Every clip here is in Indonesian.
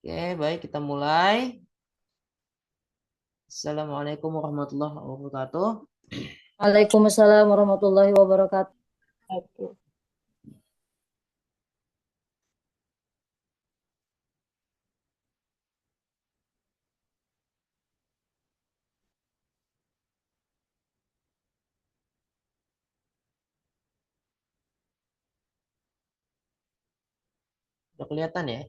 Oke, baik kita mulai. Assalamualaikum warahmatullahi wabarakatuh. Waalaikumsalam warahmatullahi wabarakatuh. Udah kelihatan ya?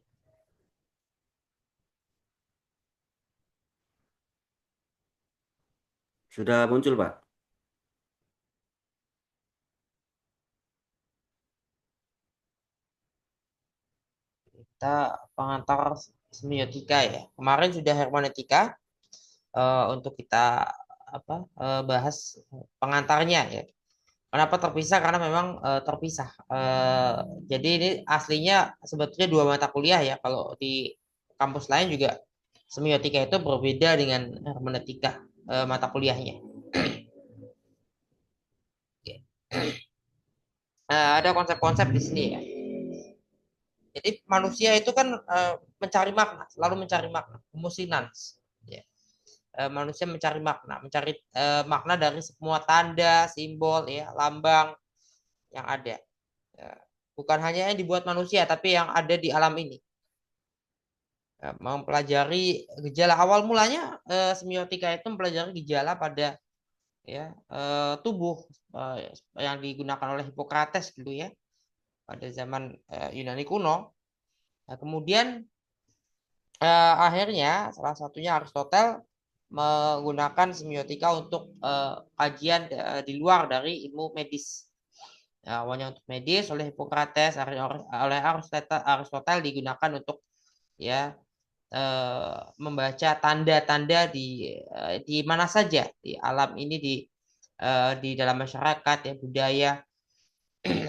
Sudah muncul, Pak. Kita pengantar semiotika ya. Kemarin sudah hermeneutika untuk kita bahas pengantarnya ya. Kenapa terpisah? Karena memang terpisah. Jadi ini aslinya sebetulnya dua mata kuliah ya. Kalau di kampus lain juga semiotika itu berbeda dengan hermeneutika mata kuliahnya. Oke. Ada konsep-konsep di sini ya. Jadi manusia itu kan mencari makna, selalu mencari makna, homosinans. Ya. Manusia mencari makna, mencari makna dari semua tanda, simbol, ya, lambang yang ada. Ya. Bukan hanya yang dibuat manusia, tapi yang ada di alam ini. Mempelajari gejala awal mulanya semiotika itu mempelajari gejala pada ya tubuh yang digunakan oleh Hippocrates dulu ya pada zaman Yunani kuno. Nah, kemudian akhirnya salah satunya Aristoteles menggunakan semiotika untuk kajian di luar dari ilmu medis. Ya, awalnya untuk medis oleh Hippocrates, oleh Aristoteles digunakan untuk ya membaca tanda-tanda di mana saja di alam ini di dalam masyarakat ya budaya.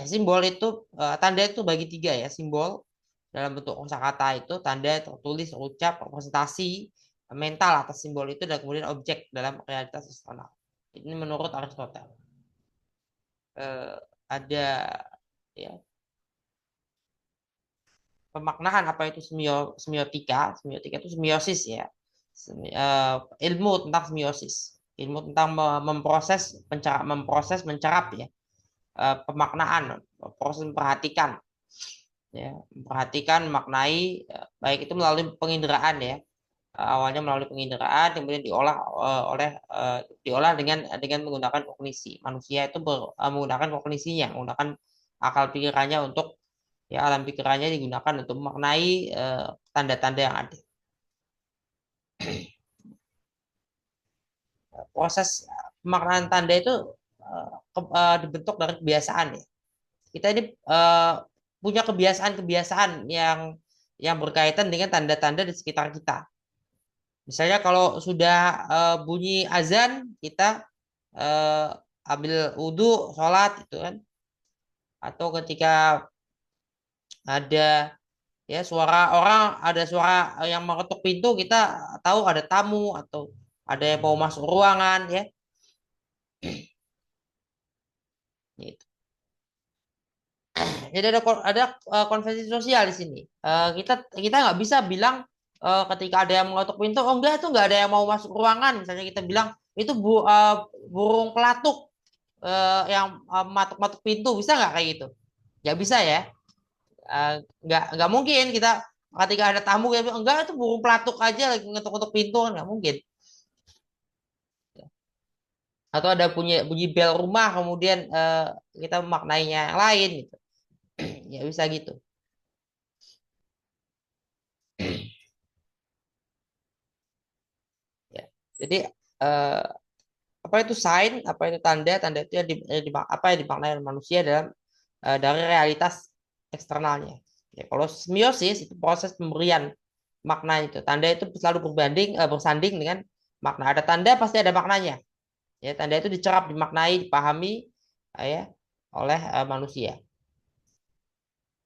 Simbol itu tanda itu bagi tiga ya, simbol dalam bentuk kosakata itu tanda tertulis, ucap, representasi mental atas simbol itu dan kemudian objek dalam realitas eksternal. Ini menurut Aristoteles. Ada ya pemaknaan apa itu semiotika. Semiotika itu semiosis ya. Ilmu tentang semiosis. Ilmu tentang memproses, mencerap ya pemaknaan, proses memperhatikan ya, memperhatikan, maknai baik itu melalui penginderaan ya. Awalnya melalui penginderaan kemudian diolah dengan menggunakan kognisi. Manusia itu menggunakan kognisinya, menggunakan akal pikirannya untuk ya alam pikirannya digunakan untuk memaknai tanda-tanda yang ada. Proses pemaknaan tanda itu dibentuk dari kebiasaan ya. Kita ini punya kebiasaan-kebiasaan yang berkaitan dengan tanda-tanda di sekitar kita. Misalnya kalau sudah bunyi azan, kita eh, ambil wudhu, sholat itu kan. Atau ketika ada ya suara orang, ada suara yang mengetuk pintu, kita tahu ada tamu atau ada yang mau masuk ruangan ya. Gitu. Jadi ada konvensi sosial di sini. Kita kita nggak bisa bilang ketika ada yang mengetuk pintu, oh enggak itu nggak ada yang mau masuk ruangan. Misalnya kita bilang itu burung pelatuk yang matuk-matuk pintu, bisa nggak kayak gitu? Nggak bisa ya. Nggak mungkin kita ketika ada tamu kita bilang enggak itu burung pelatuk aja lagi ngetuk-ngetuk pintu kan nggak mungkin. Atau ada bunyi bunyi bel rumah kemudian kita maknainya yang lain gitu. Ya bisa gitu. Ya. Jadi eh, apa itu sign, apa itu tanda, tanda itu apa yang dimaknai oleh manusia dalam dari realitas eksternalnya. Ya, kalau semiosis itu proses pemberian makna itu, tanda itu selalu bersanding dengan makna. Ada tanda pasti ada maknanya. Ya, tanda itu dicerap, dimaknai, dipahami ya oleh manusia.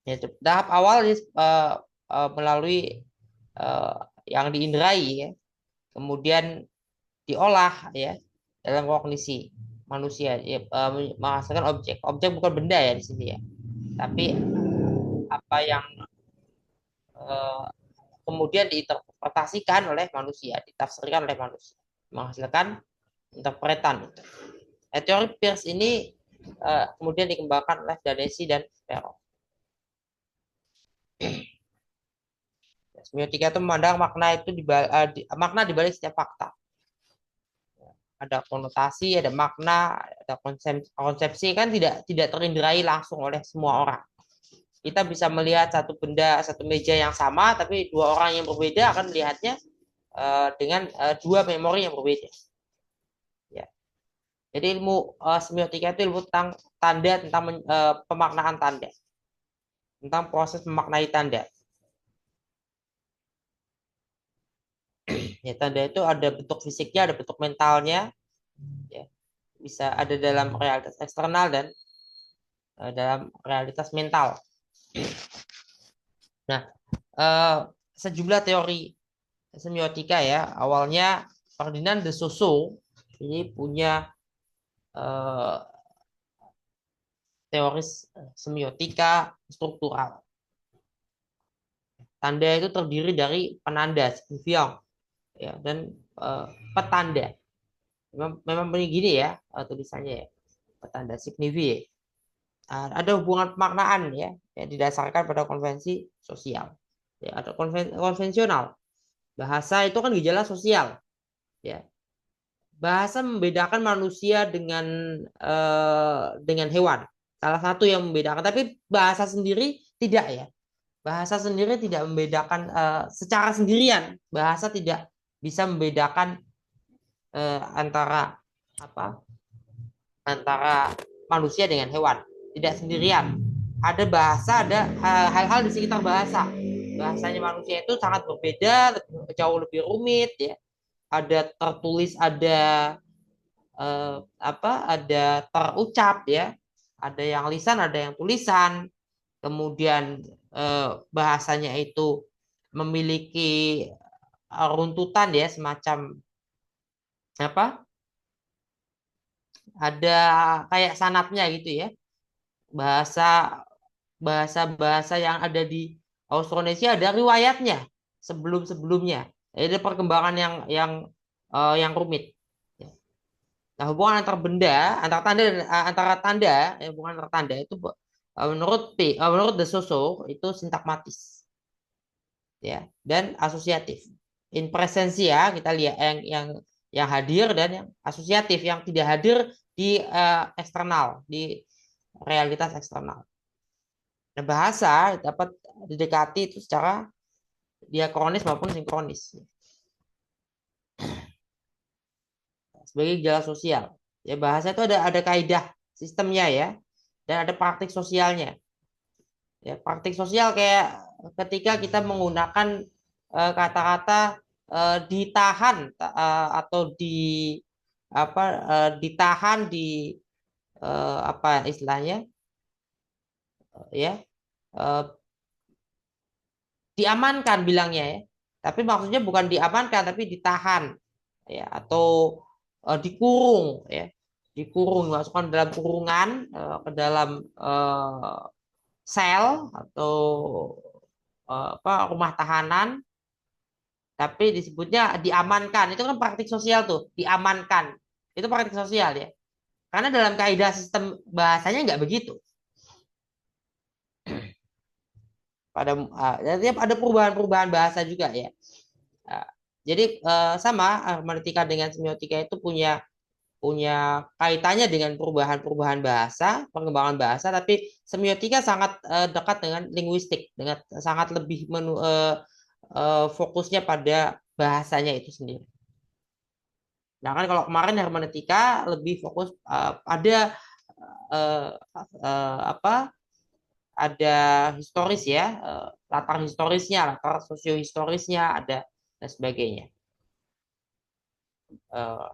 Ya, tahap awal melalui eh, yang diinderai ya, kemudian diolah ya dalam kognisi manusia ya, menghasilkan objek. Objek bukan benda ya di sini ya, tapi apa yang eh, kemudian diinterpretasikan oleh manusia, ditafsirkan oleh manusia, menghasilkan interpretan. Teori Peirce ini kemudian dikembangkan oleh Danesi dan Perron. Semiotika itu memandang makna itu makna dibalik setiap fakta. Ada konotasi, ada makna, ada konsepsi kan tidak terinderai langsung oleh semua orang. Kita bisa melihat satu benda, satu meja yang sama, tapi dua orang yang berbeda akan melihatnya dengan dua memori yang berbeda. Ya. Jadi ilmu semiotika itu ilmu tentang tanda, tentang pemaknaan tanda, tentang proses memaknai tanda. Ya, tanda itu ada bentuk fisiknya, ada bentuk mentalnya, ya. Bisa ada dalam realitas eksternal dan dalam realitas mental. Nah, sejumlah teori semiotika ya, awalnya Ferdinand de Saussure ini punya teori semiotika struktural. Tanda itu terdiri dari penanda signifian ya, dan petanda. Memang begini ya tulisannya ya, petanda signifian. Ada hubungan pemaknaan ya yang didasarkan pada konvensi sosial. Ya, ada konvensional. Bahasa itu kan gejala sosial. Ya. Bahasa membedakan manusia dengan hewan. Salah satu yang membedakan. Tapi bahasa sendiri tidak ya. Bahasa sendiri tidak membedakan secara sendirian. Bahasa tidak bisa membedakan antara apa? Antara manusia dengan hewan. Tidak sendirian. Ada bahasa, ada hal-hal di sekitar bahasa. Bahasanya manusia itu sangat berbeda, jauh lebih rumit ya. Ada tertulis, ada ada terucap ya, ada yang lisan, ada yang tulisan, kemudian bahasanya itu memiliki runtutan ya, semacam apa, ada kayak sanatnya gitu ya. Bahasa bahasa yang ada di Austronesia ada riwayatnya sebelum-sebelumnya. Ada perkembangan yang rumit. Nah, hubungan antar benda, hubungan antar tanda itu menurut De Soso itu sintakmatis, ya, dan asosiatif. In presensia kita lihat yang hadir dan yang asosiatif yang tidak hadir di eksternal, di realitas eksternal. Nah, bahasa dapat didekati itu secara diakronis maupun sinkronis sebagai gejala sosial. Ya, bahasa itu ada kaidah sistemnya ya, dan ada praktik sosialnya. Ya, praktik sosial kayak ketika kita menggunakan kata-kata ditahan atau ditahan di apa istilahnya ya, eh, diamankan bilangnya ya. Tapi maksudnya bukan diamankan tapi ditahan ya, atau dikurung ya. Dikurung, dimasukkan dalam kurungan, ke dalam sel atau rumah tahanan, tapi disebutnya diamankan. Itu kan praktik sosial tuh, diamankan. Itu praktik sosial ya. Karena dalam kaidah sistem bahasanya nggak begitu. Jadi ada perubahan-perubahan bahasa juga ya. Jadi sama hermeneutika dengan semiotika itu punya punya kaitannya dengan perubahan-perubahan bahasa, perkembangan bahasa, tapi semiotika sangat dekat dengan linguistik, dengan sangat lebih fokusnya pada bahasanya itu sendiri. Nah kan kalau kemarin hermeneutika lebih fokus ada uh, apa? Ada historis ya, latar historisnya, latar sosiohistorisnya ada dan sebagainya.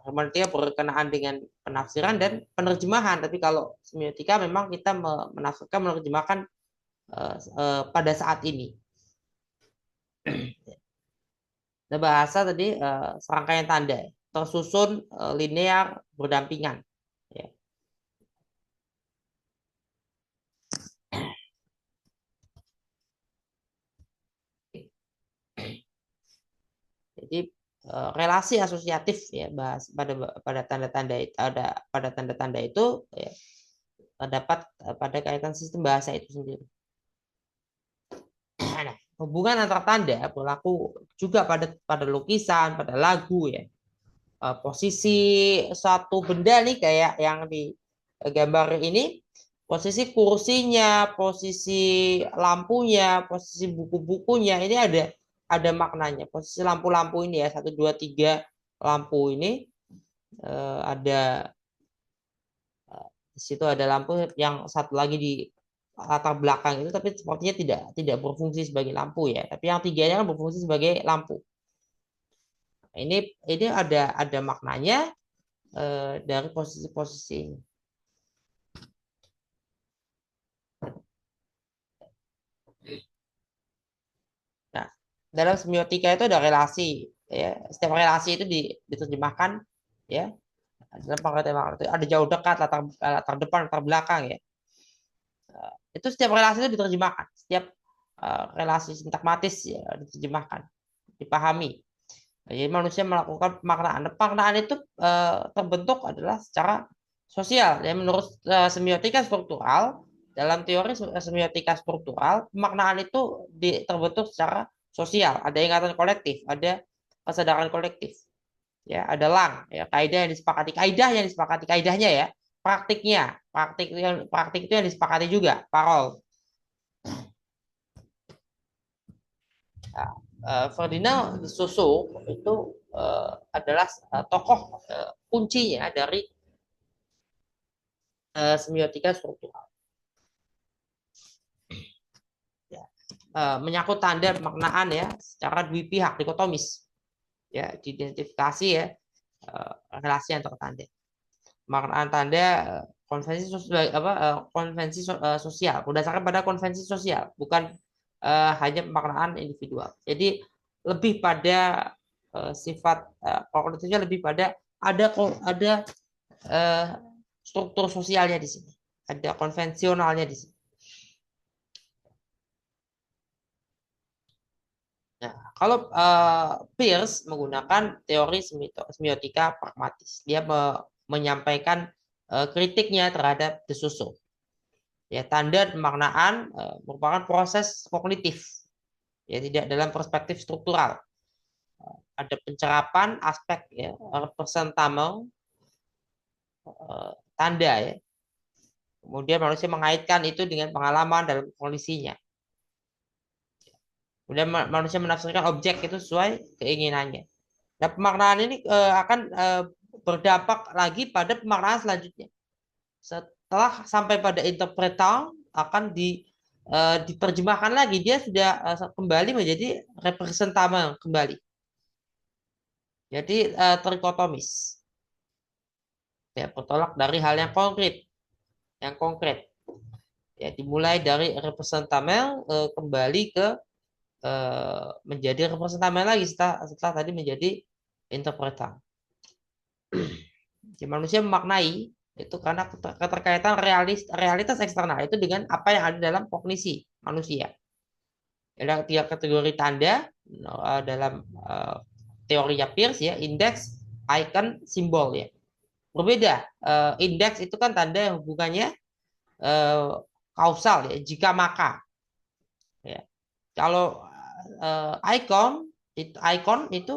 Hermeneutika berkenaan dengan penafsiran dan penerjemahan, tapi kalau semiotika memang kita menafsirkan, menerjemahkan pada saat ini. Nah, bahasa tadi serangkaian tanda tersusun linear berdampingan. Ya. Jadi relasi asosiatif ya bahas pada tanda-tanda itu ya, terdapat pada kaitan sistem bahasa itu sendiri. Nah, hubungan antar tanda berlaku juga pada lukisan, pada lagu ya. Posisi satu benda nih kayak yang di gambar ini, posisi kursinya, posisi lampunya, posisi buku-bukunya ini ada maknanya. Posisi lampu-lampu ini ya, 1, 2, 3 lampu ini ada di situ ada lampu yang satu lagi di latar belakang itu, tapi sepertinya tidak berfungsi sebagai lampu ya. Tapi yang tiganya kan berfungsi sebagai lampu. Ini ada maknanya dari posisi-posisi ini. Nah, dalam semiotika itu ada relasi ya. Setiap relasi itu diterjemahkan ya. Dalam pengertian itu ada jauh dekat, latar depan, latar belakang ya. Itu setiap relasi itu diterjemahkan. Setiap relasi sintakmatis ya diterjemahkan, dipahami. Jadi manusia melakukan pemaknaan. Pemaknaan itu terbentuk adalah secara sosial. Ya, menurut semiotika struktural, dalam teori semiotika struktural, pemaknaan itu terbentuk secara sosial. Ada ingatan kolektif, ada kesadaran kolektif. Ya, ada ya, kaidah yang disepakati, kaidahnya ya, praktik itu yang disepakati juga, parol. Ferdinand de Saussure itu adalah tokoh kuncinya dari semiotika struktural. Ya. Menyangkut tanda pemaknaan ya secara dui pihak dikotomis, ya diidentifikasi ya relasi antar tanda. Pemaknaan tanda konvensi sosial sosial berdasarkan pada konvensi sosial, bukan hanya pemaknaan individual. Jadi lebih pada sifat kognitifnya lebih pada ada struktur sosialnya di sini, ada konvensionalnya di sini. Nah, kalau Peirce menggunakan teori semiotika pragmatis, dia menyampaikan kritiknya terhadap de Saussure. Ya, tanda pemaknaan merupakan proses kognitif, ya tidak dalam perspektif struktural. Ada pencerapan aspek ya representamal tanda ya. Kemudian manusia mengaitkan itu dengan pengalaman dalam kondisinya. Kemudian manusia menafsirkan objek itu sesuai keinginannya. Nah, pemaknaan ini akan berdampak lagi pada pemaknaan selanjutnya. Setelah sampai pada interpretan akan diterjemahkan lagi, dia sudah kembali menjadi representamal kembali. Jadi trikotomis. Ya, bertolak dari hal yang konkret. Ya, dimulai dari representamal kembali ke menjadi representamal lagi setelah tadi menjadi interpretan. Jadi manusia memaknai itu karena keterkaitan realitas eksternal itu dengan apa yang ada dalam kognisi manusia. Ada 3 kategori tanda dalam teorinya Peirce ya, indeks, icon, simbol ya. Berbeda. Indeks itu kan tanda yang hubungannya kausal ya, jika maka. Ya. Kalau icon itu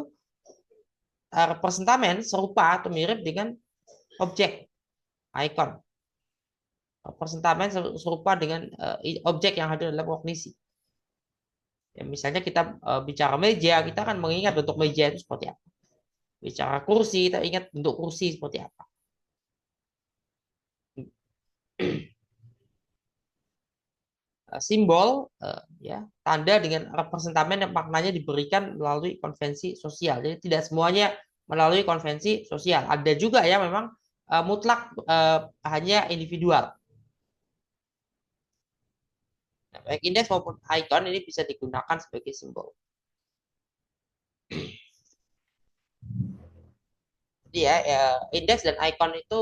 representamen serupa atau mirip dengan objek icon. Representamen serupa dengan objek yang ada dalam kognisi. Ya, misalnya kita bicara meja, kita akan mengingat bentuk meja itu seperti apa. Bicara kursi, kita ingat bentuk kursi seperti apa. Simbol ya tanda dengan representamen yang maknanya diberikan melalui konvensi sosial. Jadi tidak semuanya melalui konvensi sosial. Ada juga ya memang mutlak hanya individual. Nah, baik indeks maupun icon ini bisa digunakan sebagai simbol. Jadi ya indeks dan icon itu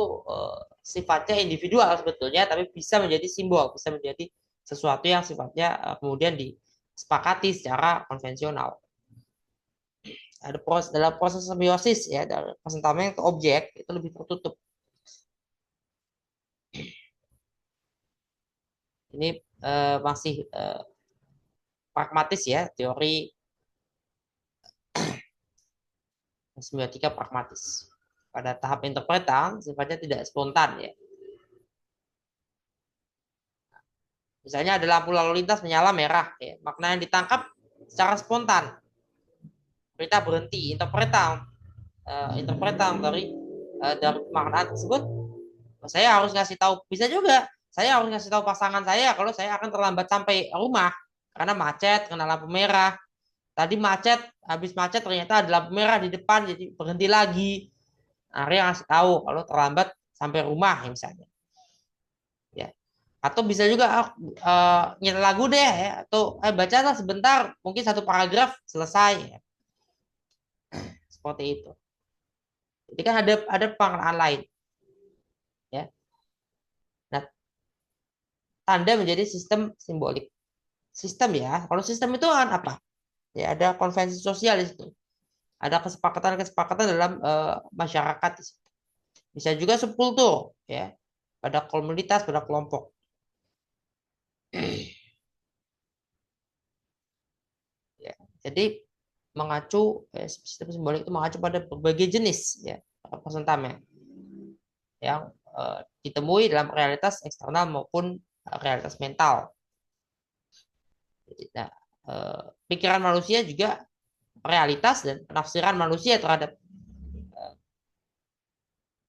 sifatnya individual sebetulnya, tapi bisa menjadi simbol, bisa menjadi sesuatu yang sifatnya kemudian disepakati secara konvensional. ada proses dalam proses semiosis ya dari presentamen ke objek itu lebih tertutup. Ini masih pragmatis ya, teori semiotika pragmatis. Pada tahap interpretan sifatnya tidak spontan ya. Misalnya ada lampu lalu lintas menyala merah, ya. Makna yang ditangkap secara spontan. Kita berhenti, interpretan dari makna tersebut. Saya harus ngasih tahu, bisa juga. Saya harus ngasih tahu pasangan saya kalau saya akan terlambat sampai rumah karena macet, kena lampu merah. Tadi macet, habis macet ternyata ada lampu merah di depan, jadi berhenti lagi. Akhirnya ngasih tahu kalau terlambat sampai rumah misalnya. Ya. Atau bisa juga nyetel lagu deh ya, atau bacalah sebentar, mungkin satu paragraf selesai ya. Seperti itu. Jadi kan ada pengertian lain ya. Nah, tanda menjadi sistem simbolik. Sistem ya. Kalau sistem itu kan apa? Ya ada konvensi sosial di situ. Ada kesepakatan-kesepakatan dalam masyarakat di situ. Bisa juga subkultur ya. Pada komunitas, pada kelompok. Ya. Jadi mengacu sistem simbolik itu mengacu pada berbagai jenis ya representamen yang ditemui dalam realitas eksternal maupun realitas mental. Nah, pikiran manusia juga realitas dan penafsiran manusia terhadap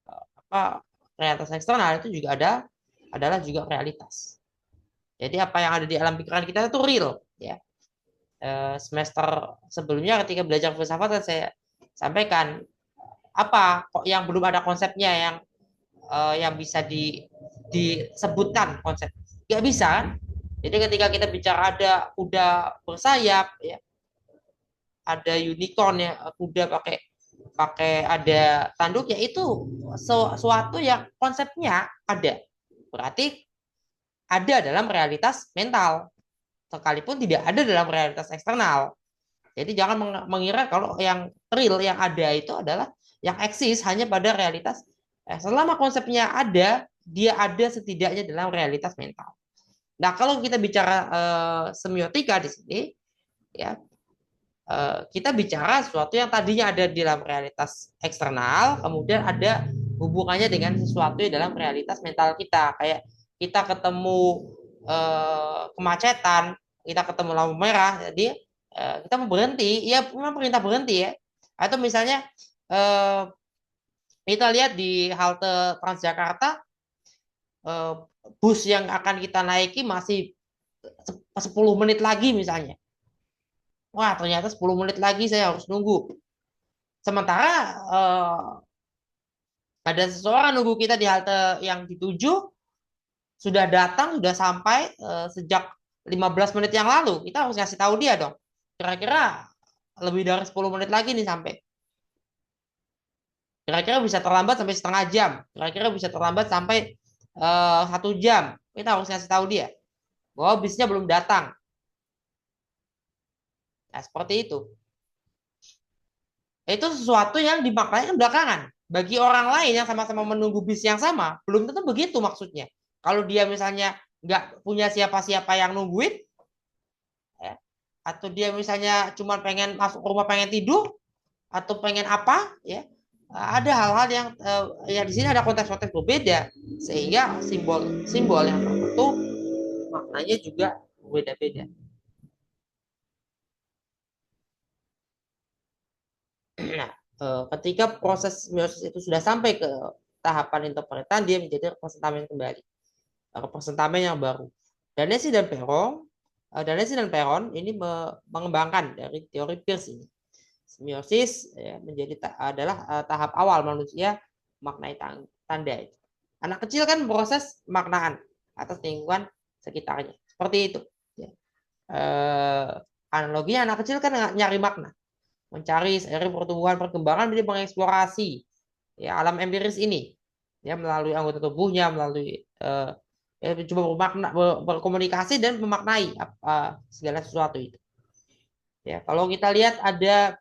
apa realitas eksternal itu juga adalah juga realitas. Jadi apa yang ada di alam pikiran kita itu real ya. Semester sebelumnya ketika belajar filsafat kan saya sampaikan apa kok yang belum ada konsepnya yang bisa disebutkan konsep nggak bisa kan. Jadi ketika kita bicara ada kuda bersayap ya, ada unicorn ya, kuda pakai pakai ada tanduk ya, itu sesuatu yang konsepnya ada, berarti ada dalam realitas mental sekalipun tidak ada dalam realitas eksternal. Jadi jangan mengira kalau yang real yang ada itu adalah yang eksis hanya pada realitas. Selama konsepnya ada, dia ada setidaknya dalam realitas mental. Nah, kalau kita bicara semiotika di sini, ya kita bicara sesuatu yang tadinya ada di dalam realitas eksternal, kemudian ada hubungannya dengan sesuatu yang dalam realitas mental kita. Kayak kita ketemu kemacetan, kita ketemu lampu merah, jadi kita mau berhenti, ya memang perintah berhenti ya. Atau misalnya kita lihat di halte Transjakarta, bus yang akan kita naiki masih 10 menit lagi misalnya. Wah, ternyata 10 menit lagi saya harus nunggu. Sementara ada seseorang nunggu kita di halte yang dituju, sudah datang, sudah sampai sejak 15 menit yang lalu. Kita harus ngasih tahu dia dong. Kira-kira lebih dari 10 menit lagi nih sampai. Kira-kira bisa terlambat sampai setengah jam. Kira-kira bisa terlambat sampai 1 jam. Kita harus ngasih tahu dia bahwa bisnya belum datang. Nah, seperti itu. Itu sesuatu yang dimaknai belakangan. Bagi orang lain yang sama-sama menunggu bis yang sama, belum tentu begitu maksudnya. Kalau dia misalnya nggak punya siapa-siapa yang nungguin, ya, atau dia misalnya cuma pengen masuk rumah pengen tidur, atau pengen apa, ya, ada hal-hal yang di sini ada konteks-konteks berbeda, sehingga simbol-simbol yang tertentu maknanya juga berbeda-beda. Nah, ketika proses meiosis itu sudah sampai ke tahapan interpretan, dia menjadi representamen kembali, representamen yang baru. Danesi dan Peron ini mengembangkan dari teori Peirce ini. Semiosis ya, adalah tahap awal manusia maknai tanda itu. Anak kecil kan proses pemaknaan atas lingkungan sekitarnya. Seperti itu. Ya. Analoginya anak kecil kan nyari makna, mencari seiring pertumbuhan perkembangan, dia mengeksplorasi ya alam empiris ini ya melalui anggota tubuhnya, melalui coba berkomunikasi dan memaknai segala sesuatu itu. Ya, kalau kita lihat ada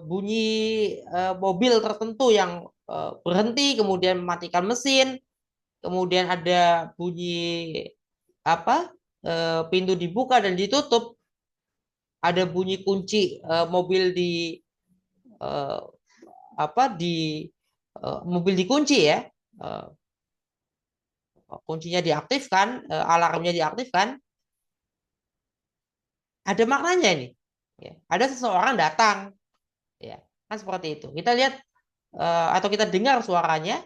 bunyi mobil tertentu yang berhenti, kemudian mematikan mesin, kemudian ada bunyi apa pintu dibuka dan ditutup, ada bunyi kunci mobil di eh, di mobil dikunci ya, eh, kuncinya diaktifkan, alarmnya diaktifkan, ada maknanya ini. Ya, ada seseorang datang, ya kan seperti itu. Kita lihat atau kita dengar suaranya,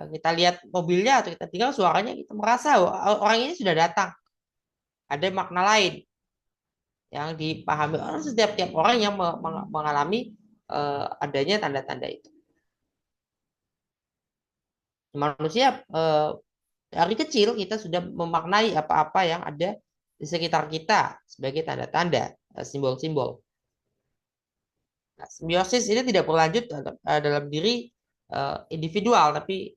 kita lihat mobilnya atau kita dengar suaranya, kita merasa orang ini sudah datang. Ada makna lain yang dipahami orang, setiap tiap orang yang mengalami adanya tanda-tanda itu. Manusia dari kecil kita sudah memaknai apa-apa yang ada di sekitar kita sebagai tanda-tanda, simbol-simbol. Nah, simbiosis ini tidak berlanjut dalam diri individual, tapi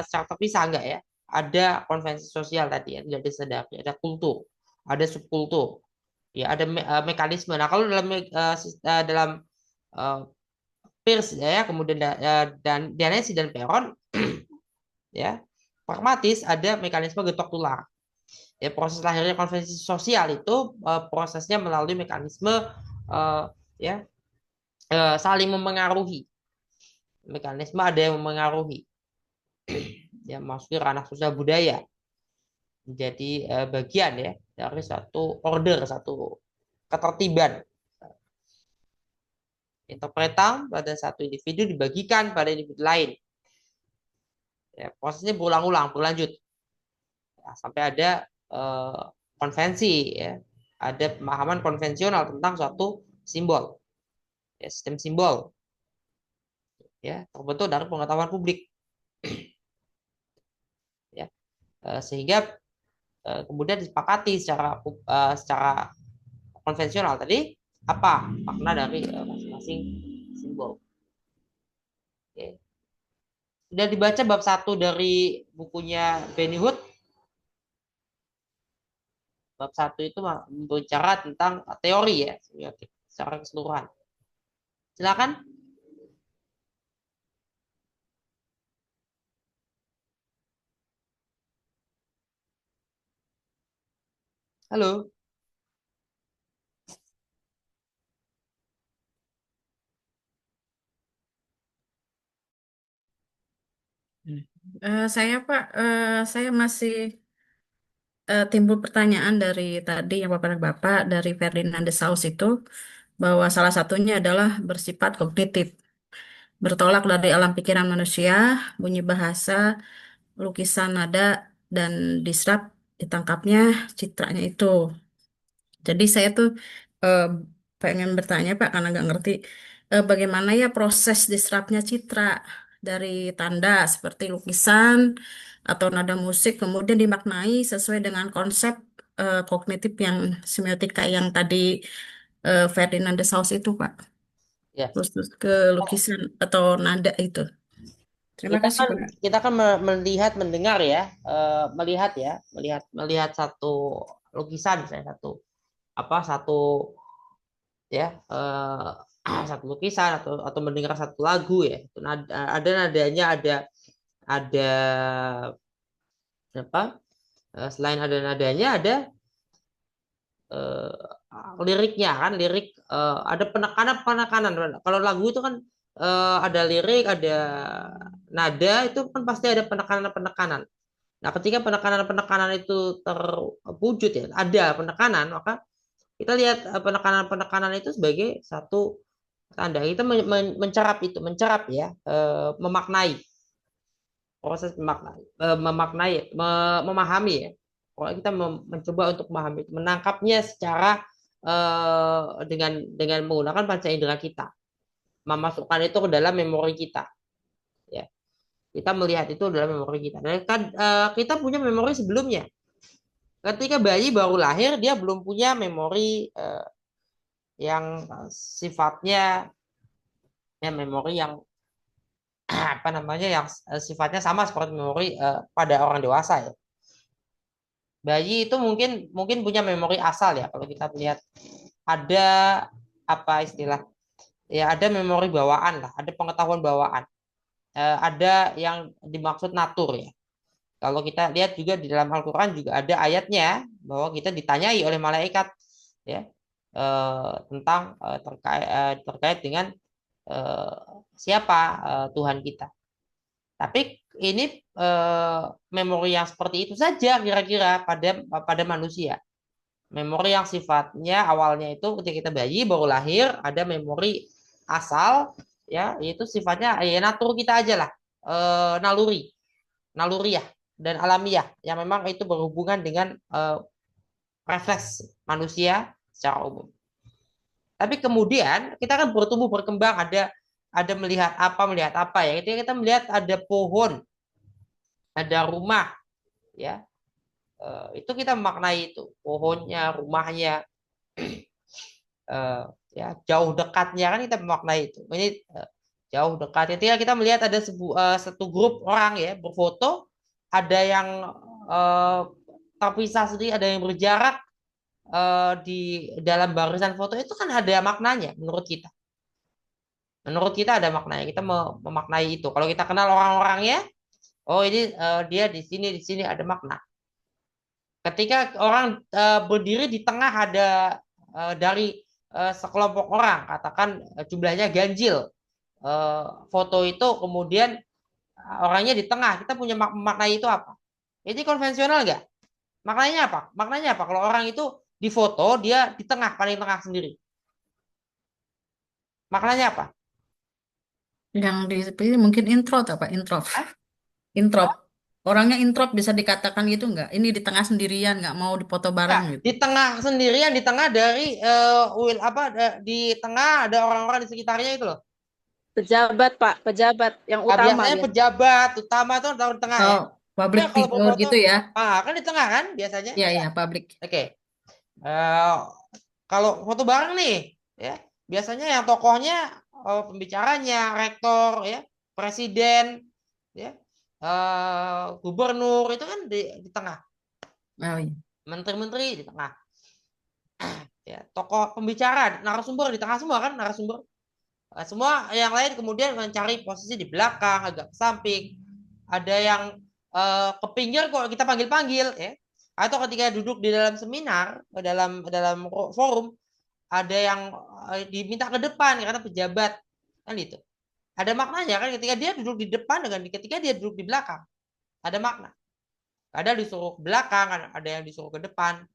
secara terpisah enggak ya. Ada konvensi sosial tadi yang tidak disadari, ada kultur, ada subkultur, ya ada mekanisme. Nah, kalau dalam uh, Peirce ya, kemudian dan Dianesi dan Peron ya, pragmatis ada mekanisme getok tular. Ya, proses lahirnya konvensi sosial itu prosesnya melalui mekanisme uh, ya saling memengaruhi. Mekanisme ada yang memengaruhi, ya masuk ke ranah sosial budaya, menjadi bagian ya dari satu order, satu ketertiban. Interpretam pada satu individu dibagikan pada individu lain. Ya, prosesnya berulang-ulang, berlanjut. Ya, sampai ada konvensi, ya. Ada pemahaman konvensional tentang suatu simbol, ya, sistem simbol, ya, terbentuk dari pengetahuan publik, ya. Sehingga kemudian disepakati secara konvensional tadi apa makna dari masing-masing simbol. Oke. Sudah dibaca bab 1 dari bukunya Benny Hood. Bab 1 itu berbicara tentang teori ya, semiotik secara keseluruhan. Silakan. Halo. Saya Pak, saya masih timbul pertanyaan dari tadi yang Bapak dari Ferdinand de Saussure itu bahwa salah satunya adalah bersifat kognitif, bertolak dari alam pikiran manusia, bunyi bahasa, lukisan nada dan diserap ditangkapnya citranya itu. Jadi saya tuh eh, pengen bertanya Pak karena nggak ngerti bagaimana ya proses diserapnya citra dari tanda seperti lukisan atau nada musik kemudian dimaknai sesuai dengan konsep kognitif yang semiotika yang tadi Ferdinand de Saussure itu Pak. Ya, Khusus ke lukisan atau nada itu. Terima kita kasih kan Pak. kita kan melihat mendengar ya, melihat ya, melihat satu lukisan, misalnya satu ya satu lukisan atau mendengar satu lagu ya. Itu ada nadanya, ada apa? Selain ada nadanya ada liriknya kan, lirik ada penekanan. Kalau lagu itu kan ada lirik, ada nada, itu kan pasti ada penekanan. Nah, ketika penekanan itu terwujud ya, ada penekanan, maka kita lihat penekanan itu sebagai satu tanda. Kita mencerap ya, memaknai, proses memahami ya. Kalau kita mencoba untuk memahami, menangkapnya secara dengan menggunakan panca indera kita, memasukkan itu ke dalam memori kita, ya. Kita melihat itu dalam memori kita. Dan kan kita punya memori sebelumnya. Ketika bayi baru lahir, dia belum punya memori yang sifatnya ya memori yang apa namanya yang sifatnya sama seperti memori pada orang dewasa ya. Bayi itu mungkin punya memori asal ya. Kalau kita melihat ada apa istilah, ya ada memori bawaan lah, ada pengetahuan bawaan. Ada yang dimaksud natur ya. Kalau kita lihat juga di dalam Al-Quran juga ada ayatnya bahwa kita ditanyai oleh malaikat ya, tentang terkait dengan eh, siapa Tuhan kita. Tapi ini memori yang seperti itu saja kira-kira pada manusia. Memori yang sifatnya awalnya itu ketika kita bayi baru lahir ada memori asal ya, itu sifatnya ya natur kita aja lah, naluri, naluriah dan alamiah yang memang itu berhubungan dengan refleks manusia secara umum. Tapi kemudian kita kan bertumbuh berkembang, ada melihat apa ya. Ketika kita melihat ada pohon, ada rumah ya, itu kita memaknai itu pohonnya, rumahnya, ya jauh dekatnya kan kita memaknai itu. Ini jauh dekat. Ketika kita melihat ada satu grup orang ya berfoto, ada yang eh, terpisah sendiri, ada yang berjarak di dalam barisan foto, itu kan ada maknanya menurut kita. Menurut kita ada maknanya. Kita memaknai itu. Kalau kita kenal orang-orangnya, oh ini dia di sini ada makna. Ketika orang berdiri di tengah ada dari sekelompok orang, katakan jumlahnya ganjil, foto itu kemudian orangnya di tengah, kita punya maknai itu apa? Ini konvensional nggak? Maknanya apa? Maknanya apa? Kalau orang itu di foto dia di tengah, paling tengah sendiri. Maknanya apa? Yang dipilih mungkin introt apa? Introt. Hah? Introt. Orangnya introt bisa dikatakan gitu nggak? Ini di tengah sendirian nggak mau dipoto Ya, bareng gitu. di tengah sendirian, di tengah dari di tengah ada orang-orang di sekitarnya itu loh. Pejabat, Pak. Pejabat yang utama Biasanya biasa. pejabat utama tuh taruh di tengah ya. Oh, public Ya kalau figure berfoto, gitu ya? kan di tengah kan biasanya. Ya ya public. Oke. Eh, Kalau foto bareng nih, ya biasanya yang tokohnya, pembicaranya, rektor, ya, presiden, ya, gubernur itu kan di tengah, Oh iya. menteri-menteri di tengah, ya, tokoh pembicara, narasumber di tengah semua kan narasumber. Semua yang lain kemudian mencari posisi di belakang, agak ke samping. Ada yang ke pinggir kok kita panggil-panggil ya. Atau ketika duduk di dalam seminar, dalam forum, ada yang diminta ke depan karena pejabat kan itu. Ada maknanya kan ketika dia duduk di depan dengan ketika dia duduk di belakang. Ada makna. Ada disuruh ke belakang, ada yang disuruh ke depan.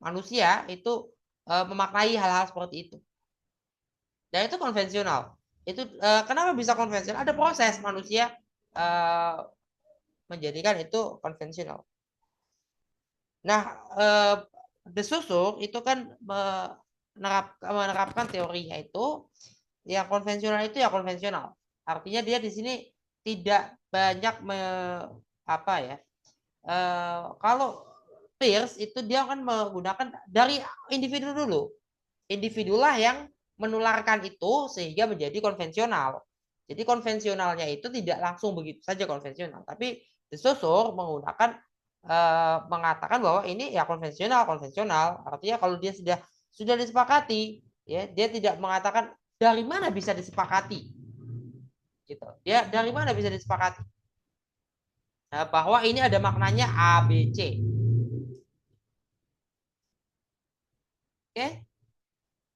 Manusia itu memaknai hal-hal seperti itu. Dan itu konvensional. Itu kenapa bisa konvensional? Ada proses manusia uh, menjadikan itu konvensional. Nah, De Saussure itu kan menerapkan teorinya itu, yang konvensional itu ya konvensional. Artinya dia di sini tidak banyak apa ya? Kalau Peirce itu dia akan menggunakan dari individu dulu. Individulah yang menularkan itu sehingga menjadi konvensional. Jadi konvensionalnya itu tidak langsung begitu saja konvensional, tapi De Saussure mengatakan bahwa ini ya konvensional, konvensional. Artinya kalau dia sudah disepakati, ya dia tidak mengatakan dari mana bisa disepakati, gitu. Dia dari mana bisa disepakati? Bahwa ini ada maknanya A, B, C. Oke,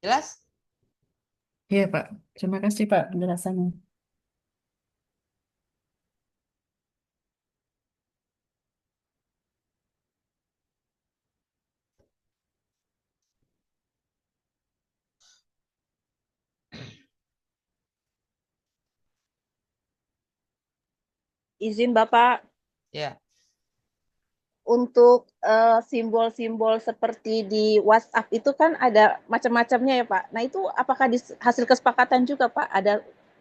jelas? Iya Pak. Terima kasih Pak penjelasannya. Izin Bapak, Ya. untuk simbol-simbol seperti di WhatsApp itu kan ada macam-macamnya ya Pak. Nah itu apakah hasil kesepakatan juga Pak?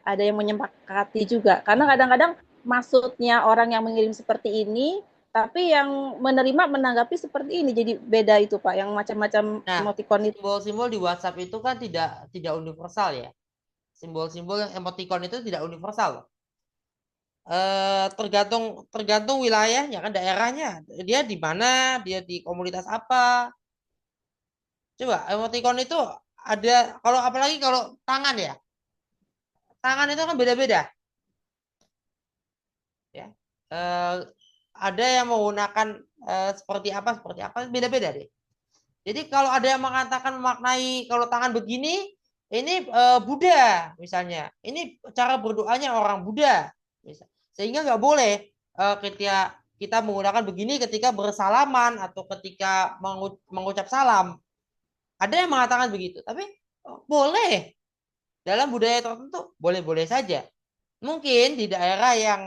Ada yang menyepakati juga. Karena kadang-kadang maksudnya orang yang mengirim seperti ini, tapi yang menerima menanggapi seperti ini. Jadi beda itu Pak, yang macam-macam Nah, emoticon itu. simbol-simbol di WhatsApp itu kan tidak universal ya. Simbol-simbol emoticon itu tidak universal. Tergantung wilayahnya kan, daerahnya. Dia di mana, dia di komunitas apa. Coba emoticon itu ada kalau apalagi kalau tangan ya. Tangan itu kan beda-beda ya. Eh, ada yang menggunakan seperti apa beda-beda deh. Jadi kalau ada yang mengatakan memaknai kalau tangan begini ini Buddha misalnya. Ini cara berdoanya orang Buddha. Sehingga nggak boleh ketika kita menggunakan begini ketika bersalaman atau ketika mengucap salam. Ada yang mengatakan begitu, tapi boleh dalam budaya tertentu boleh-boleh saja. Mungkin di daerah yang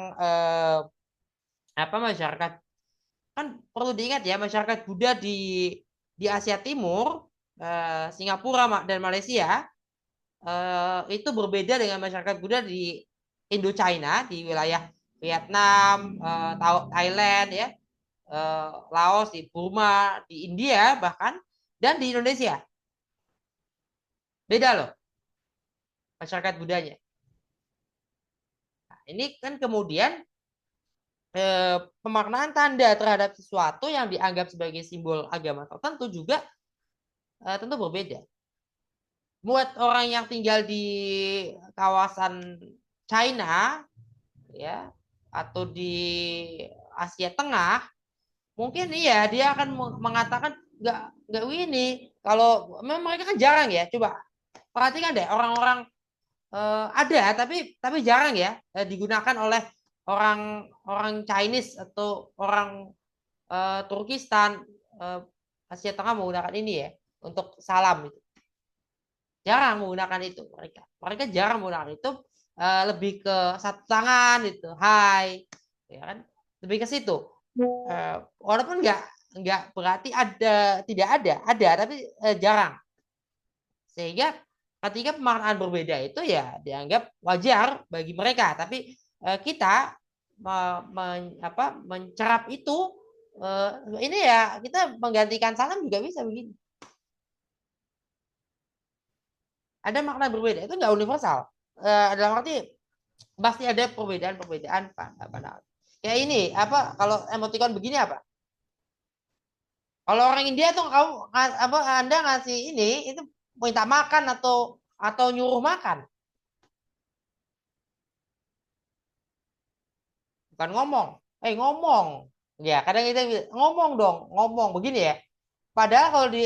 masyarakat kan perlu diingat ya masyarakat Buddha di Asia Timur, Singapura dan Malaysia itu berbeda dengan masyarakat Buddha di Indochina di wilayah Vietnam, Thailand ya, Laos, di Burma, di India bahkan dan di Indonesia. Beda loh masyarakat Buddhanya. Nah, ini kan kemudian pemaknaan tanda terhadap sesuatu yang dianggap sebagai simbol agama tertentu juga tentu berbeda. Buat orang yang tinggal di kawasan China ya atau di Asia Tengah, mungkin iya dia akan mengatakan nggak ini. Kalau memang mereka kan jarang ya. Coba perhatikan deh orang-orang ada tapi jarang ya digunakan oleh orang Chinese atau orang Turkistan Asia Tengah menggunakan ini ya untuk salam itu. Jarang menggunakan itu mereka jarang menggunakan itu, lebih ke satu tangan itu hai ya kan, lebih ke situ. Walaupun nggak berarti tidak ada tapi jarang, sehingga ketika pemaknaan berbeda itu ya dianggap wajar bagi mereka, tapi kita mencerap itu ini ya kita menggantikan salam juga bisa begini. Ada makna berbeda itu nggak universal. Dalam arti pasti ada perbedaan pada kayak ini kalau emoticon begini apa? Kalau orang India tuh Anda ngasih ini itu minta makan atau nyuruh makan. Bukan ngomong. Ngomong. Ya, kadang kita ngomong dong, ngomong begini ya. Padahal kalau di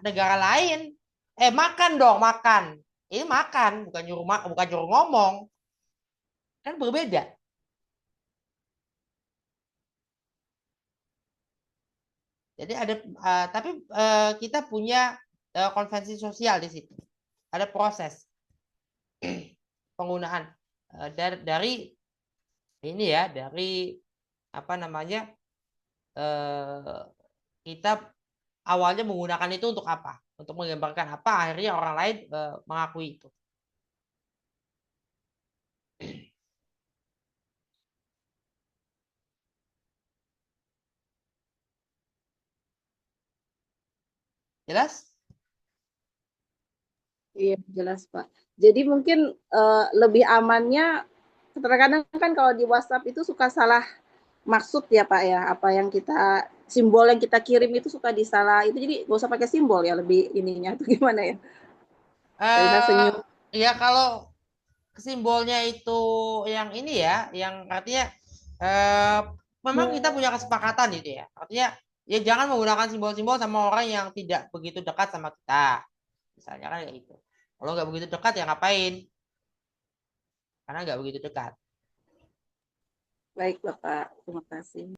negara lain makan dong, makan. Ini makan, bukan nyuruh ngomong. Kan berbeda. Jadi ada tapi kita punya konvensi sosial di situ. Ada proses penggunaan dari ini ya, dari kita awalnya menggunakan itu untuk apa? Untuk menggambarkan apa? Akhirnya orang lain mengakui itu. Jelas? Iya, jelas, Pak. Jadi mungkin lebih amannya, terkadang kan kalau di WhatsApp itu suka salah maksud ya, Pak ya. Apa yang simbol yang kita kirim itu suka disalah. Itu jadi nggak usah pakai simbol ya, lebih ininya. Itu gimana ya? Senyum. Ya kalau simbolnya itu yang ini ya, yang artinya memang kita punya kesepakatan gitu ya. Artinya ya jangan menggunakan simbol-simbol sama orang yang tidak begitu dekat sama kita. Misalnya kan kayak gitu. Kalau nggak begitu dekat ya ngapain? Karena nggak begitu dekat. Baik, Bapak. Terima kasih.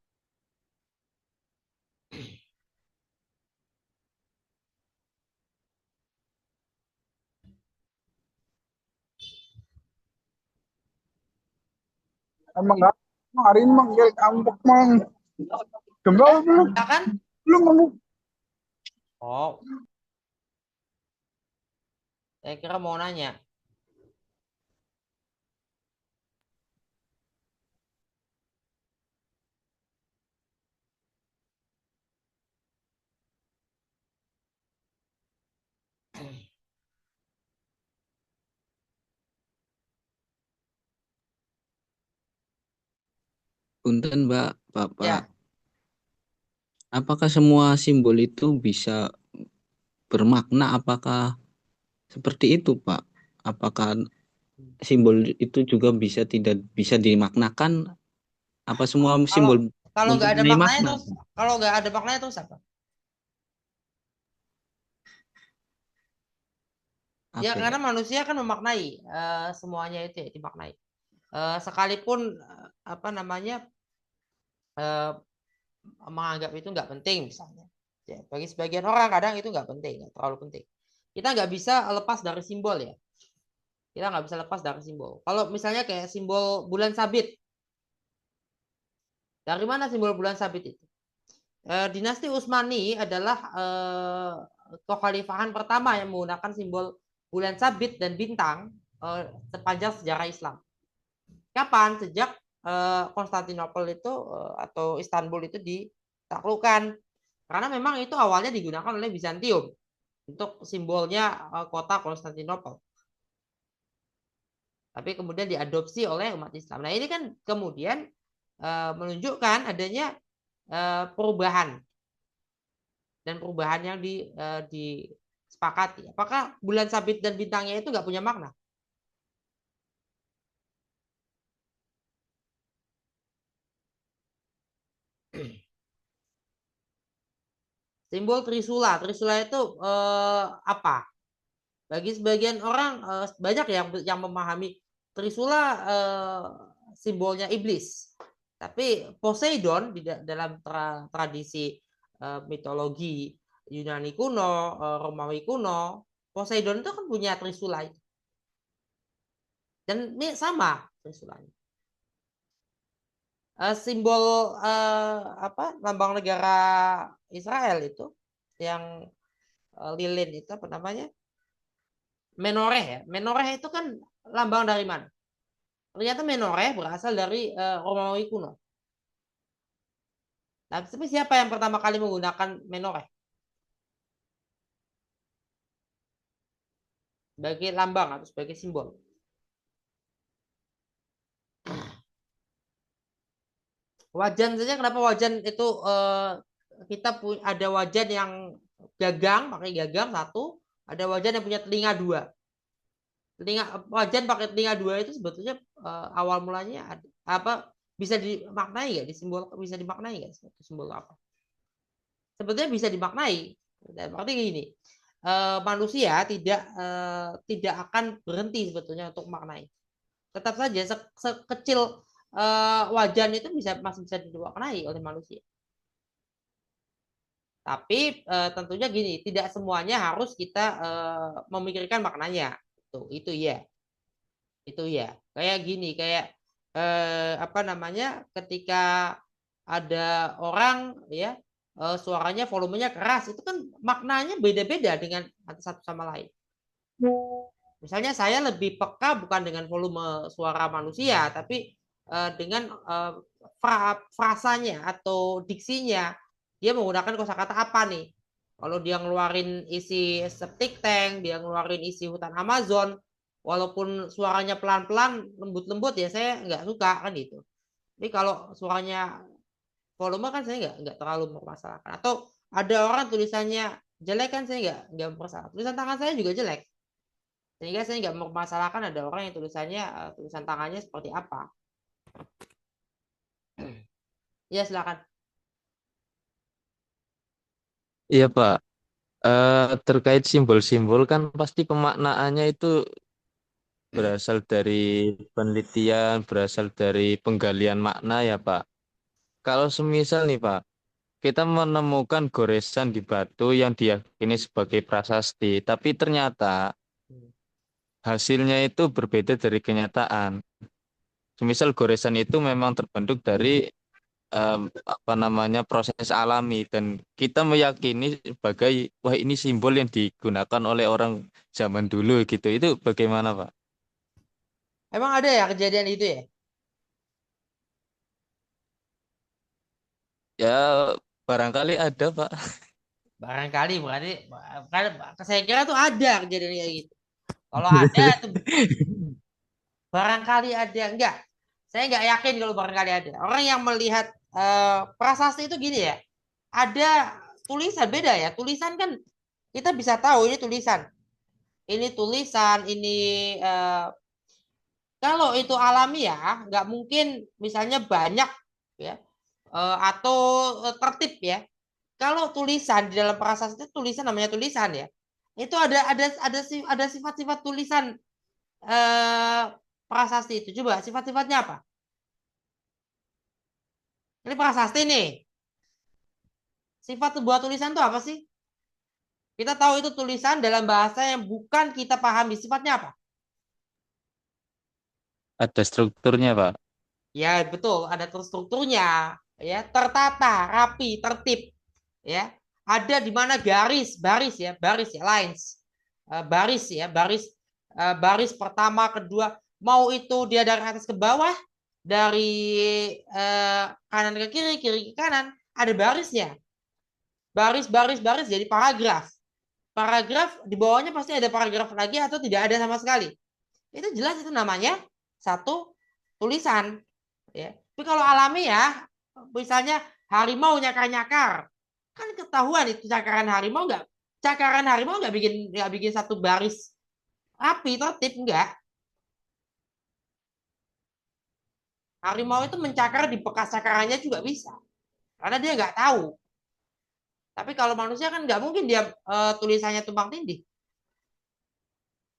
Emang nggak hari ini manggil kampuk mang jenggal belum kan belum kamu. Oh, saya kira mau nanya. Punten Mbak, Bapak. Ya. Apakah semua simbol itu bisa bermakna? Apakah seperti itu, Pak. Apakah simbol itu juga tidak bisa dimaknakan? Apa semua Kalau simbol kalau nggak ada mempunyai maknanya makna? terus, kalau nggak ada maknanya terus apa? Ya Apa karena itu? manusia kan memaknai semuanya itu ya dimaknai. Sekalipun apa namanya eh, menganggap itu nggak penting misalnya. Ya, bagi sebagian orang kadang itu nggak penting, nggak terlalu penting. Kita nggak bisa lepas dari simbol ya. Kita nggak bisa lepas dari simbol. Kalau misalnya kayak simbol bulan sabit, dari mana simbol bulan sabit itu? Dinasti Utsmani adalah kekhalifahan pertama yang menggunakan simbol bulan sabit dan bintang sepanjang sejarah Islam. Kapan? Sejak Konstantinopel itu atau Istanbul itu ditaklukkan. Karena memang itu awalnya digunakan oleh Bizantium untuk simbolnya kota Konstantinopel. Tapi kemudian diadopsi oleh umat Islam. Nah ini kan kemudian menunjukkan adanya perubahan dan perubahan yang disepakati. Apakah bulan sabit dan bintangnya itu nggak punya makna? Simbol Trisula. Trisula itu apa? Bagi sebagian orang banyak yang memahami Trisula simbolnya iblis. Tapi Poseidon dalam tradisi mitologi Yunani kuno, Romawi kuno, Poseidon itu kan punya Trisula itu. Dan ini sama Trisulanya. Simbol apa lambang negara Israel itu yang lilin itu apa namanya? Menoreh ya. Menoreh itu kan lambang dari mana? Ternyata menoreh berasal dari Romawi kuno. Nah, tapi siapa yang pertama kali menggunakan menoreh sebagai lambang atau sebagai simbol? Wajan saja, kenapa wajan itu kita ada wajan yang gagang, pakai gagang satu, ada wajan yang punya telinga dua. Wajan pakai telinga dua itu sebetulnya awal mulanya apa bisa dimaknai nggak? Bisa dimaknai nggak? Simbol apa? Sebetulnya bisa dimaknai. Berarti gini, manusia tidak akan berhenti sebetulnya untuk maknai. Tetap saja sekecil wajan itu masih bisa dimaknai oleh manusia. Tapi tentunya gini, tidak semuanya harus kita memikirkan maknanya. Itu ya, itu ya. Kayak gini, kayak apa namanya, ketika ada orang ya suaranya volumenya keras, itu kan maknanya beda-beda dengan satu sama lain. Misalnya saya lebih peka bukan dengan volume suara manusia, tapi dengan frasanya atau diksinya. Dia menggunakan kosakata apa nih? Kalau dia ngeluarin isi septic tank, dia ngeluarin isi hutan Amazon, walaupun suaranya pelan-pelan, lembut-lembut ya saya nggak suka kan gitu. Tapi kalau suaranya volume kan saya nggak terlalu mempermasalahkan. Atau ada orang tulisannya jelek kan saya nggak mempermasalahkan. Tulisan tangan saya juga jelek. Sehingga saya nggak mempermasalahkan ada orang yang tulisannya tulisan tangannya seperti apa. Ya silakan. Iya Pak, terkait simbol-simbol kan pasti pemaknaannya itu berasal dari penelitian, berasal dari penggalian makna ya Pak. Kalau semisal nih Pak, kita menemukan goresan di batu yang diyakini sebagai prasasti, tapi ternyata hasilnya itu berbeda dari kenyataan. Semisal goresan itu memang terbentuk dari apa namanya proses alami dan kita meyakini sebagai wah ini simbol yang digunakan oleh orang zaman dulu gitu. Itu bagaimana Pak? Emang ada ya kejadian itu ya? Ya barangkali ada Pak. Barangkali berarti saya kira tuh ada kejadian kayak gitu. Kalau ada tuh barangkali ada enggak? Saya nggak yakin kalau barangkali ada. Orang yang melihat prasasti itu gini ya. Ada tulisan beda ya. Tulisan kan kita bisa tahu ini tulisan. ini tulisan, ini kalau itu alamiah, nggak mungkin misalnya banyak ya, atau tertib ya. Kalau tulisan di dalam prasasti itu tulisan namanya tulisan ya. Itu ada sifat-sifat tulisan prasasti itu. Coba sifat-sifatnya apa? Ini prasasti nih. Sifat sebuah tulisan itu apa sih? Kita tahu itu tulisan dalam bahasa yang bukan kita pahami. Sifatnya apa? Ada strukturnya, Pak. Ya betul, ada terstrukturnya, ya tertata, rapi, tertib, ya. Ada di mana baris ya, lines, baris ya, baris pertama, kedua, mau itu dia dari atas ke bawah, dari kanan ke kiri, kiri ke kanan, ada barisnya, baris jadi paragraf. Paragraf di bawahnya pasti ada paragraf lagi atau tidak ada sama sekali. Itu jelas itu namanya satu tulisan. Ya. Tapi kalau alami ya, misalnya harimau nyakar-nyakar, kan ketahuan itu cakaran harimau nggak bikin satu baris rapi tertib enggak. Harimau itu mencakar di bekas cakarannya juga bisa, karena dia nggak tahu. Tapi kalau manusia kan nggak mungkin dia tulisannya tumpang tindih.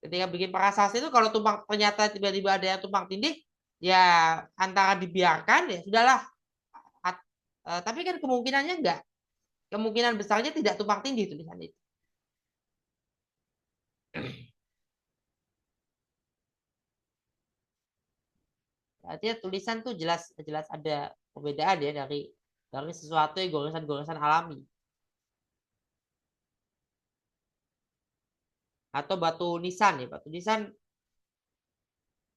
Ketika bikin prasasti itu kalau ternyata tiba-tiba ada yang tumpang tindih, ya antara dibiarkan ya sudahlah. Tapi kan kemungkinannya enggak. Kemungkinan besarnya tidak tumpang tindih tulisan itu. Artinya tulisan tuh jelas jelas ada perbedaan ya dari sesuatu yang goresan-goresan alami. Atau batu nisan ya, batu nisan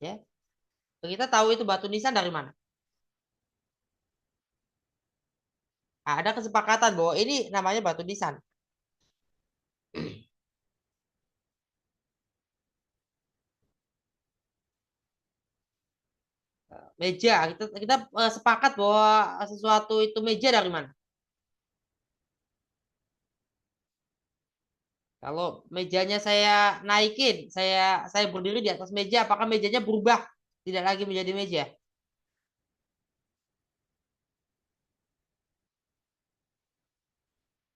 ya. Kita tahu itu batu nisan dari mana? Nah, ada kesepakatan bahwa ini namanya batu nisan. Meja, kita sepakat bahwa sesuatu itu meja dari mana? Kalau mejanya saya naikin, saya berdiri di atas meja, apakah mejanya berubah? Tidak lagi menjadi meja.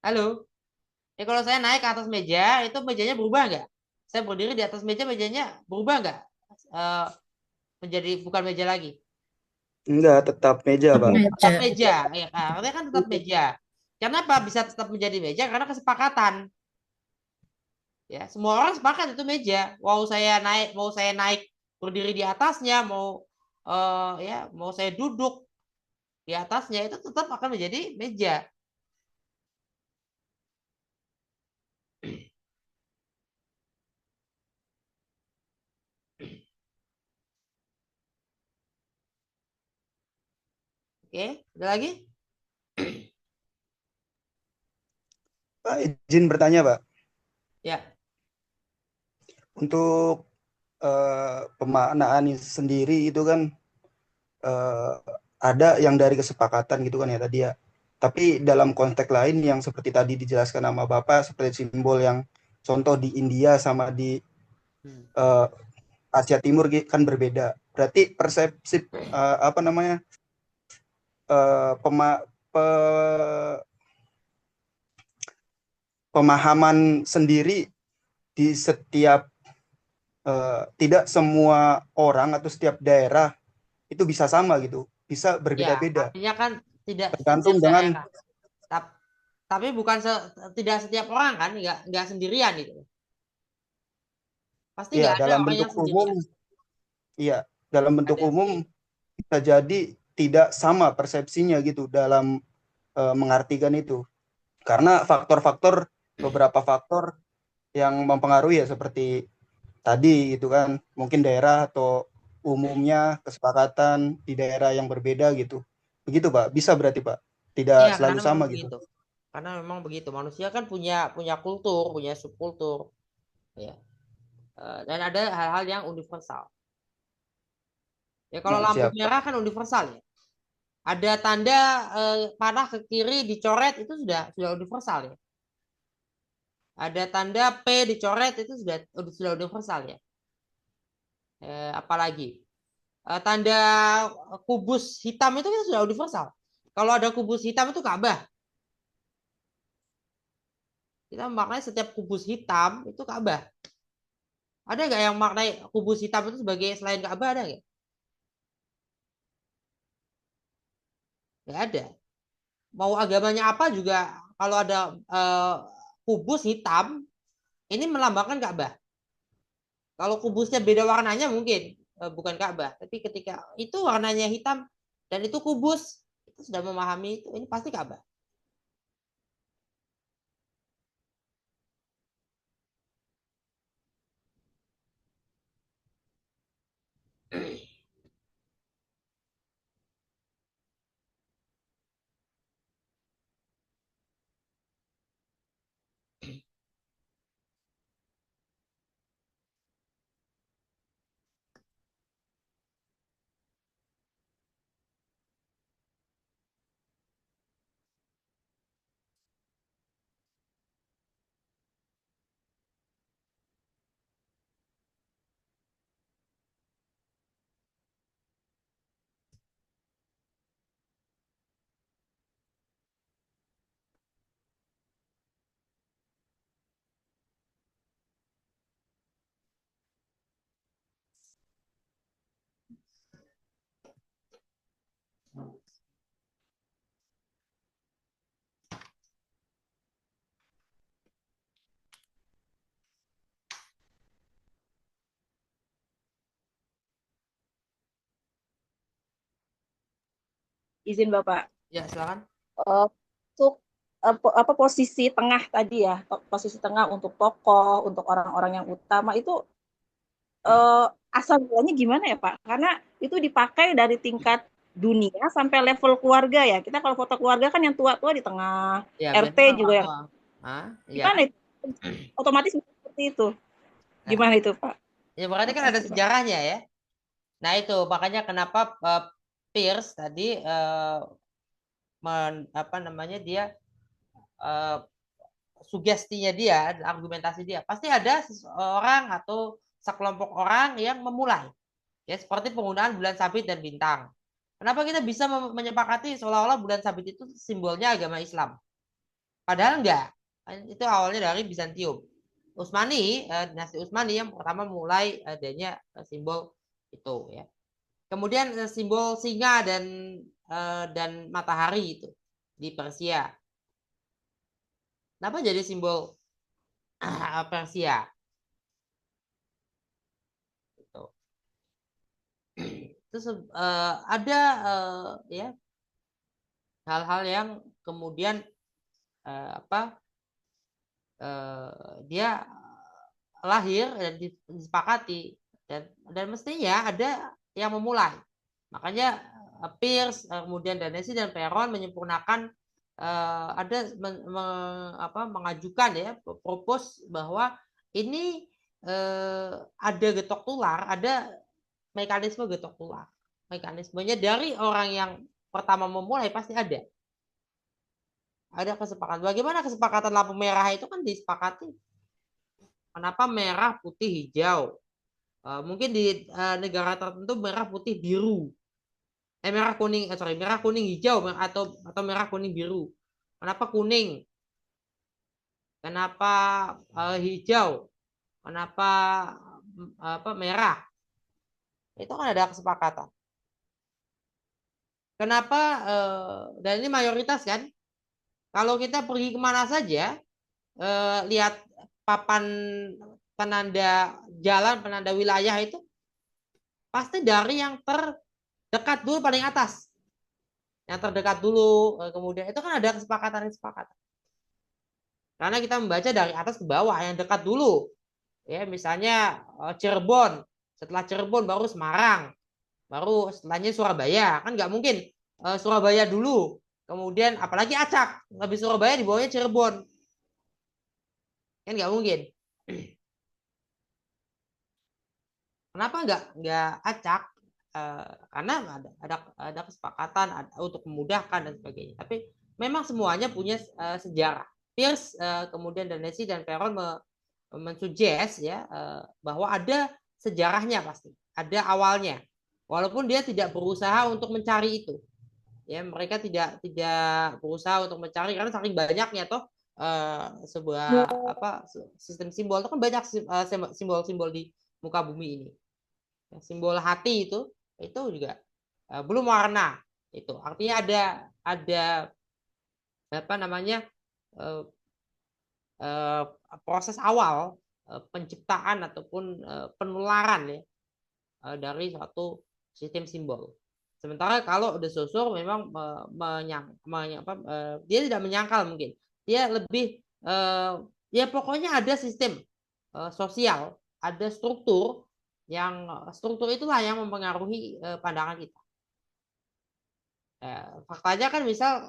Halo? Kalau saya naik ke atas meja, itu mejanya berubah nggak? Saya berdiri di atas meja, mejanya berubah nggak? Menjadi bukan meja lagi. Enggak, tetap meja, Bang. Tetap meja, ya artinya kan tetap meja. Kenapa bisa tetap menjadi meja? Karena kesepakatan. Ya, semua orang sepakat itu meja. Mau saya naik berdiri di atasnya, mau saya duduk di atasnya itu tetap akan menjadi meja. Oke, ada lagi? Pak, izin bertanya, Pak. Ya. Untuk pemaknaan sendiri itu kan ada yang dari kesepakatan gitu kan ya tadi ya. Tapi dalam konteks lain yang seperti tadi dijelaskan sama Bapak, seperti simbol yang contoh di India sama di Asia Timur kan berbeda. Berarti persepsi pemahaman sendiri di setiap tidak semua orang atau setiap daerah itu bisa sama gitu, bisa berbeda-beda. Artinya kan tidak tergantung dengan tapi bukan tidak setiap orang kan, nggak sendirian gitu. Pasti nggak ada dalam orang bentuk yang sendirian. umum. Iya, dalam bentuk umum bisa jadi tidak sama persepsinya gitu dalam mengartikan itu. Karena beberapa faktor yang mempengaruhi ya seperti tadi itu kan, mungkin daerah atau umumnya kesepakatan di daerah yang berbeda gitu. Begitu, Pak. Bisa berarti, Pak. Tidak selalu sama gitu. Karena memang begitu. Manusia kan punya kultur, punya subkultur. Ya. Dan ada hal-hal yang universal. Ya kalau lampu merah kan universal ya. Ada tanda panah ke kiri dicoret itu sudah universal ya. Ada tanda P dicoret itu sudah universal ya. Apalagi tanda kubus hitam itu kan sudah universal. Kalau ada kubus hitam itu Ka'bah. Kita maknai setiap kubus hitam itu Ka'bah. Ada nggak yang maknai kubus hitam itu sebagai selain Ka'bah, ada nggak? Nggak ada. Mau agamanya apa juga kalau ada kubus hitam ini melambangkan Ka'bah. Kalau kubusnya beda warnanya mungkin bukan Ka'bah, tapi ketika itu warnanya hitam dan itu kubus, itu sudah memahami itu ini pasti Ka'bah. Izin Bapak. Ya, silakan. Untuk apa posisi tengah tadi ya, posisi tengah untuk tokoh, untuk orang-orang yang utama itu asal mulanya gimana ya Pak? Karena itu dipakai dari tingkat dunia sampai level keluarga ya. Kita kalau foto keluarga kan yang tua-tua di tengah, Ya, RT biasanya juga yang ya. gimana itu? Otomatis seperti itu. Gimana itu Pak? Ya berarti kan ada sejarahnya ya. Nah itu makanya kenapa Pierce tadi dia sugestinya dia, argumentasi dia pasti ada seseorang atau sekelompok orang yang memulai ya seperti penggunaan bulan sabit dan bintang. Kenapa kita bisa menyepakati seolah-olah bulan sabit itu simbolnya agama Islam? Padahal enggak. Itu awalnya dari Bizantium. Utsmani, dinasti Utsmani yang pertama mulai adanya simbol itu ya. Kemudian simbol singa dan matahari itu di Persia. Kenapa jadi simbol Persia? Gitu. Terus ada ya hal-hal yang kemudian dia lahir dan disepakati dan mestinya ada yang memulai. Makanya Pierce, kemudian Danesi dan Peron menyempurnakan ada mengajukan ya propose bahwa ini ada getok tular, ada mekanisme getok tular. Mekanismenya dari orang yang pertama memulai pasti ada. Ada kesepakatan. Bagaimana kesepakatan lampu merah itu kan disepakati. Kenapa merah, putih, hijau? Mungkin di negara tertentu merah, putih, biru. Merah, kuning, merah, kuning, hijau atau merah, kuning, biru. Kenapa kuning? Kenapa hijau? Kenapa merah? Itu kan ada kesepakatan. Kenapa? Dan ini mayoritas kan? Kalau kita pergi kemana saja, lihat papan penanda jalan, penanda wilayah itu pasti dari yang terdekat dulu paling atas. Yang terdekat dulu, kemudian itu kan ada kesepakatan. Karena kita membaca dari atas ke bawah, yang dekat dulu. Ya, misalnya Cirebon, setelah Cirebon baru Semarang, baru setelahnya Surabaya. Kan nggak mungkin Surabaya dulu, kemudian apalagi Acak, habis Surabaya di bawahnya Cirebon. Kan nggak mungkin. Kenapa nggak acak? Karena ada kesepakatan untuk memudahkan dan sebagainya. Tapi memang semuanya punya sejarah. Pierce, kemudian Danesi dan Peron mensuggest ya bahwa ada sejarahnya, pasti ada awalnya, walaupun dia tidak berusaha untuk mencari itu. Ya, mereka tidak berusaha untuk mencari karena saking banyaknya toh sebuah sistem simbol itu kan banyak simbol-simbol di muka bumi ini. Simbol hati itu juga belum warna, itu artinya ada apa namanya eh, proses awal penciptaan ataupun penularan ya dari suatu sistem simbol. Sementara kalau The Saussure memang dia tidak menyangkal, mungkin dia lebih ya pokoknya ada sistem sosial, ada struktur, yang struktur itulah yang mempengaruhi pandangan kita. Faktanya kan misal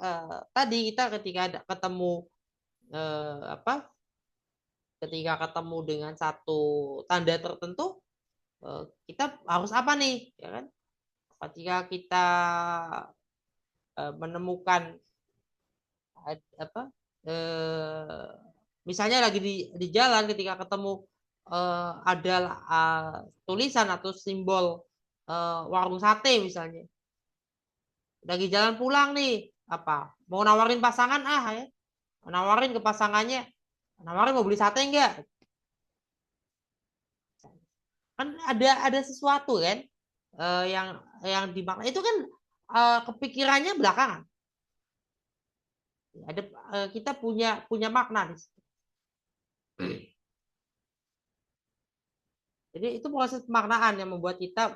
tadi kita ketika ketemu ketika ketemu dengan satu tanda tertentu, kita harus apa nih, ya kan? Ketika kita menemukan apa, misalnya lagi di jalan, ketika ketemu ada tulisan atau simbol warung sate misalnya, lagi jalan pulang nih, apa mau nawarin pasangan ya, nawarin ke pasangannya, nawarin mau beli sate enggak, kan ada sesuatu kan yang dimakna itu kan kepikirannya belakangan, ada kita punya makna di situ. Jadi itu proses pemaknaan yang membuat kita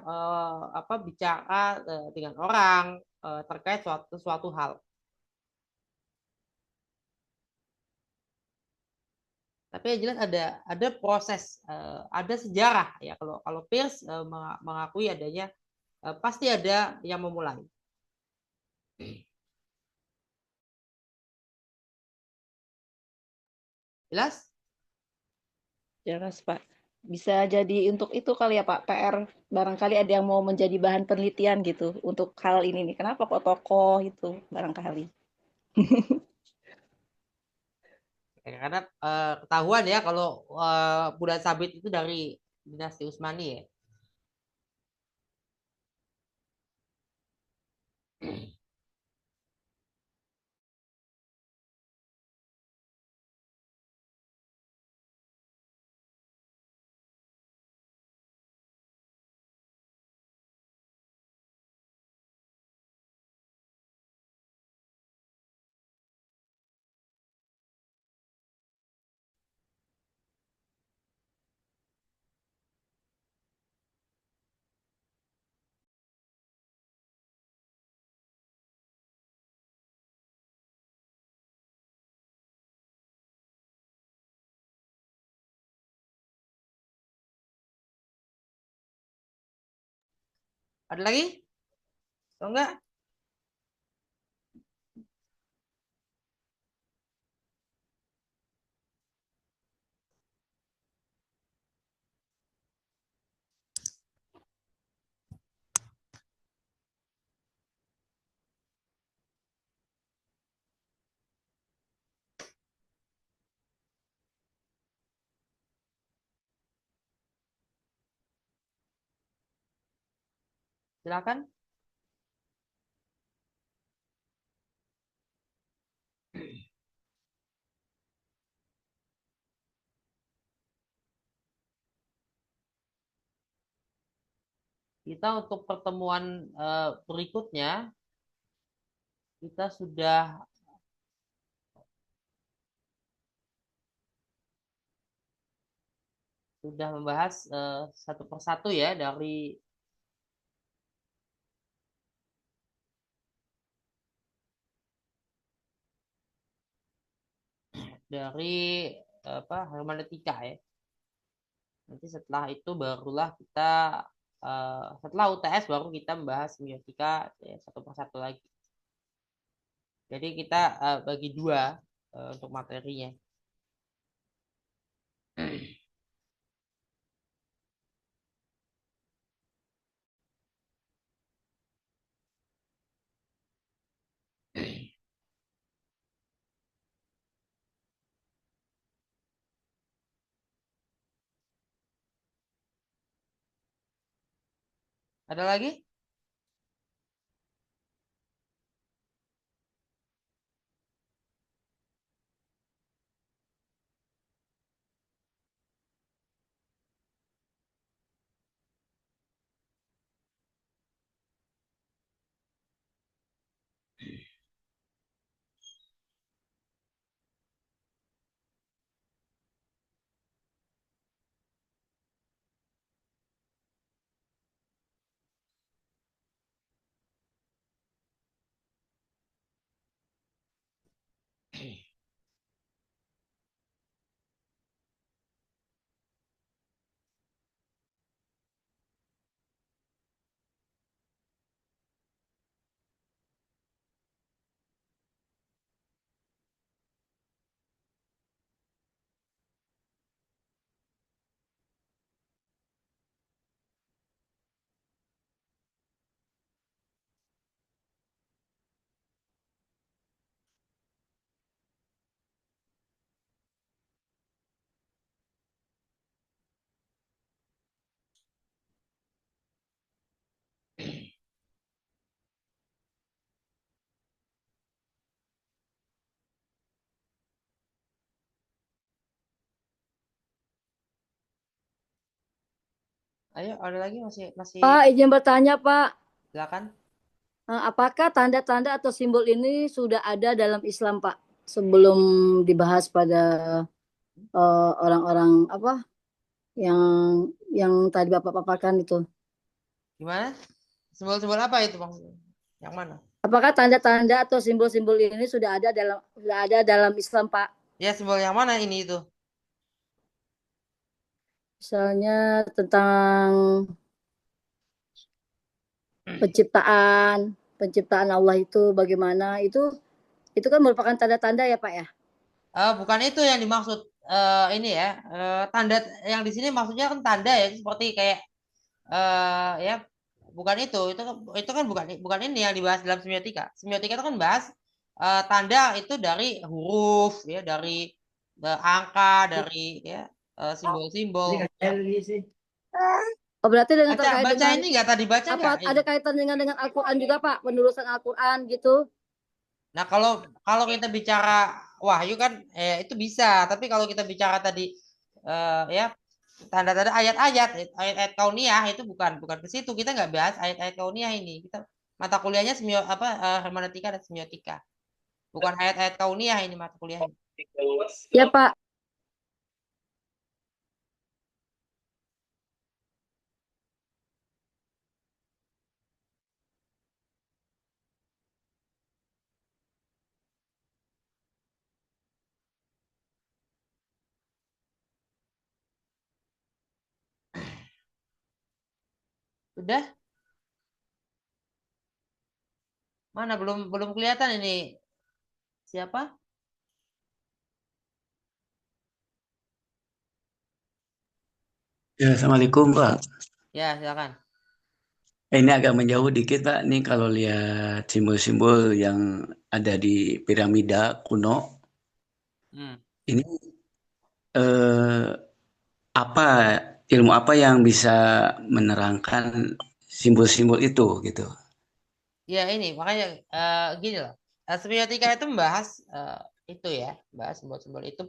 bicara dengan orang terkait suatu hal. Tapi yang jelas ada proses, ada sejarah ya. Kalau Pierce mengakui adanya, pasti ada yang memulai. Jelas? Jelas, Pak. Bisa jadi untuk itu kali ya, Pak, PR. Barangkali ada yang mau menjadi bahan penelitian gitu untuk hal ini nih. Kenapa kok tokoh itu barangkali. Karena ketahuan ya kalau Bulan Sabit itu dari dinasti Utsmani ya. Ada lagi? Atau enggak? Silakan. Kita untuk pertemuan berikutnya, kita sudah membahas satu persatu ya dari hermeneutika ya. Nanti setelah itu barulah kita setelah UTS baru kita membahas semiotika ya, satu persatu lagi. Jadi kita bagi dua untuk materinya. Ada lagi? Ayo, ada lagi masih Pak, izin bertanya, Pak. silakan. Apakah tanda-tanda atau simbol ini sudah ada dalam Islam, Pak? Sebelum dibahas pada orang-orang apa yang tadi Bapak paparkan itu. Gimana? Simbol-simbol apa itu maksudnya? Yang mana? Apakah tanda-tanda atau simbol-simbol ini sudah ada dalam Islam, Pak? Ya, simbol yang mana ini itu? Misalnya tentang penciptaan Allah itu bagaimana? Itu kan merupakan tanda-tanda ya, Pak ya? Bukan itu yang dimaksud ini ya. Tanda yang di sini maksudnya kan tanda ya, seperti kayak ya bukan itu kan bukan ini yang dibahas dalam semiotika. Semiotika itu kan bahas tanda itu dari huruf ya, dari angka, dari ya simbol-simbol. Oh, berarti dengan Baca terkait baca dengan ini nggak tadi baca apa? nggak ini? Ada kaitan dengan Al-Qur'an juga, Pak? Penulisan Al-Qur'an gitu. Nah, kalau kita bicara wahyu kan itu bisa, tapi kalau kita bicara tadi ya tanda-tanda ayat-ayat kauniyah itu bukan ke situ. Kita nggak bahas ayat-ayat kauniyah ini. Kita mata kuliahnya hermeneutika dan semiotika. Bukan ayat-ayat kauniyah ini mata kuliahnya. Ya, Pak. Sudah? Mana belum kelihatan ini siapa? Ya, Assalamualaikum Pak. Ya, silakan. Ini agak menjauh dikit Pak. Nih kalau lihat simbol-simbol yang ada di piramida kuno, ini eh, apa ilmu apa yang bisa menerangkan simbol-simbol itu gitu? Ya ini makanya gini loh. Semiotika itu membahas itu ya, membahas simbol-simbol itu.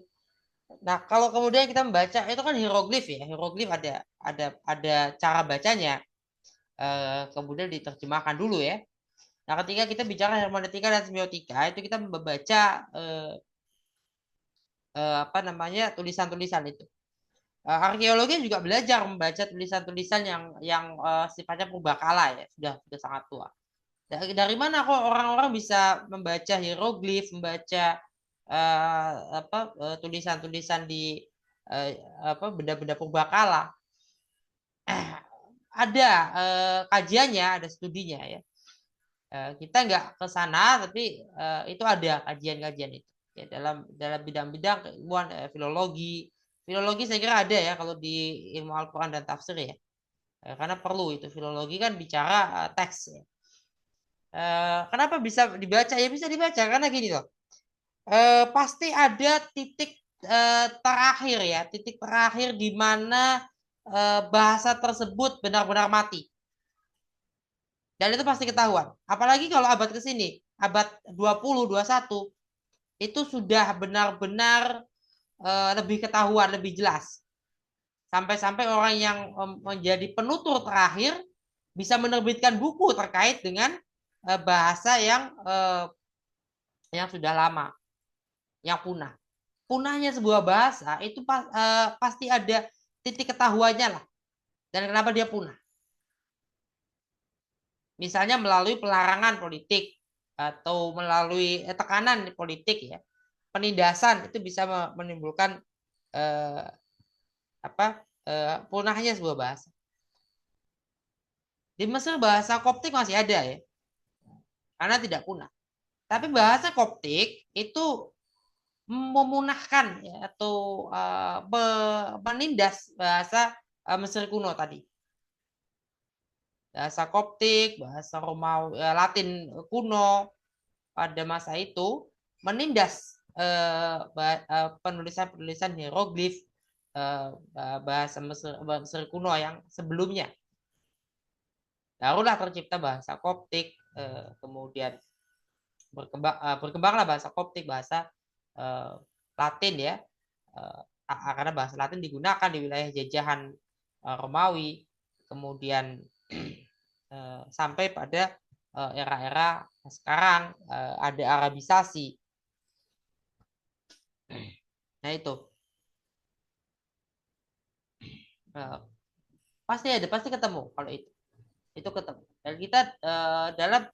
Nah, kalau kemudian kita membaca itu kan hieroglif ya. Hieroglif ada cara bacanya. Kemudian diterjemahkan dulu ya. Nah, ketika kita bicara hermeneutika dan semiotika itu kita membaca apa namanya tulisan-tulisan itu. Arkeologi juga belajar membaca tulisan-tulisan yang sifatnya purbakala ya, sudah sangat tua. Dari mana kok orang-orang bisa membaca hieroglif, membaca tulisan-tulisan di benda-benda purbakala? Ada kajiannya, ada studinya ya. Kita nggak ke sana, tapi itu ada kajian-kajian itu ya, dalam bidang-bidang keilmuan filologi. Filologi saya kira ada ya kalau di ilmu Al-Quran dan tafsir ya. Karena perlu itu filologi kan bicara teks ya. Kenapa bisa dibaca? Ya bisa dibaca karena gini loh. Pasti ada titik terakhir ya, titik terakhir di mana bahasa tersebut benar-benar mati. Dan itu pasti ketahuan. Apalagi kalau abad ke sini, abad 20, 21, itu sudah benar-benar lebih ketahuan, lebih jelas. Sampai-sampai orang yang menjadi penutur terakhir bisa menerbitkan buku terkait dengan bahasa yang sudah lama, yang punah. Punahnya sebuah bahasa itu pasti ada titik ketahuannya lah. Dan kenapa dia punah? Misalnya melalui pelarangan politik atau melalui tekanan politik ya. Penindasan itu bisa menimbulkan punahnya sebuah bahasa. Di Mesir bahasa Koptik masih ada ya, karena tidak punah. Tapi bahasa Koptik itu memunahkan ya, atau menindas bahasa Mesir kuno tadi. Bahasa Koptik, bahasa Romawi, Latin kuno pada masa itu menindas penulisan-penulisan hieroglif bahasa Mesir kuno yang sebelumnya. Barulah tercipta bahasa Koptik, kemudian berkembanglah bahasa Koptik, bahasa Latin ya, karena bahasa Latin digunakan di wilayah jajahan Romawi, kemudian sampai pada era-era sekarang ada Arabisasi. Nah itu pasti ketemu kalau itu ketemu. Dan kita dalam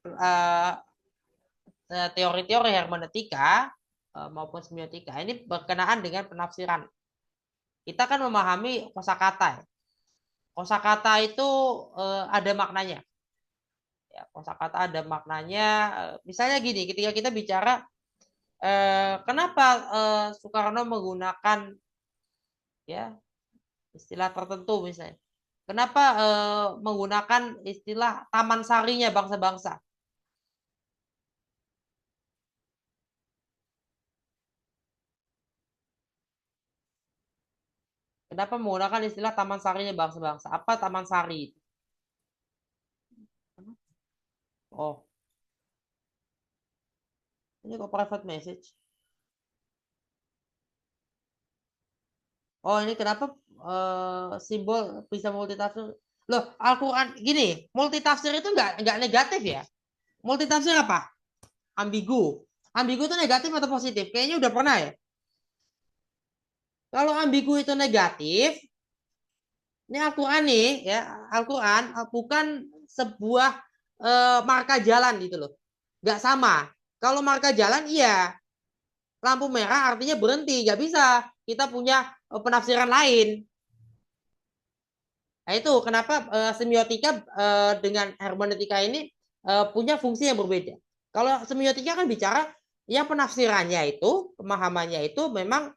teori-teori hermeneutika maupun semiotika ini berkenaan dengan penafsiran. Kita kan memahami kosakata. Kosakata itu ada maknanya. Ya, kosakata ada maknanya. Misalnya gini, ketika kita bicara kenapa Soekarno menggunakan ya istilah tertentu misalnya. Kenapa menggunakan istilah taman sarinya bangsa-bangsa? Kenapa menggunakan istilah taman sarinya bangsa-bangsa? Apa taman sari itu? Oh, ini kok private message? Oh, ini kenapa simbol bisa multitafsir? Loh, Al-Quran gini, multitafsir itu nggak negatif ya? Multitafsir apa? Ambigu. Ambigu itu negatif atau positif? Kayaknya udah pernah ya. Kalau ambigu itu negatif, ini Al-Quran nih ya, Al-Quran bukan sebuah marka jalan gitu loh. Nggak sama. Kalau marka jalan iya, lampu merah artinya berhenti, nggak bisa. Kita punya penafsiran lain. Nah itu kenapa semiotika dengan hermeneutika ini punya fungsi yang berbeda. Kalau semiotika kan bicara ya penafsirannya itu, pemahamannya itu memang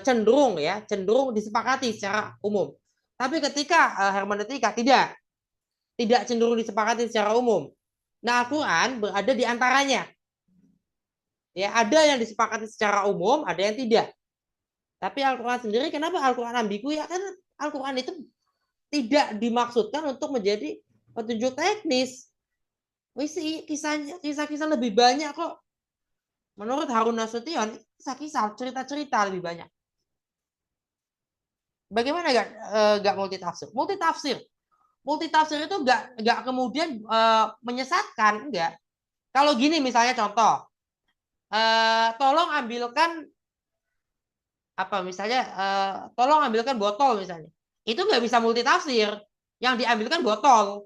cenderung disepakati secara umum. Tapi ketika hermeneutika tidak cenderung disepakati secara umum. Nah, Al-Quran berada di antaranya. Ya, ada yang disepakati secara umum, ada yang tidak. Tapi Al-Quran sendiri, kenapa Al-Quran ambigu? Ya kan Al-Quran itu tidak dimaksudkan untuk menjadi petunjuk teknis. Kisah-kisah lebih banyak kok. Menurut Harun Nasution, kisah-kisah, cerita-cerita lebih banyak. Bagaimana nggak multitafsir? Multitafsir itu nggak kemudian menyesatkan, enggak. Kalau gini misalnya contoh, tolong ambilkan misalnya tolong ambilkan botol misalnya. Itu nggak bisa multitafsir. Yang diambilkan botol,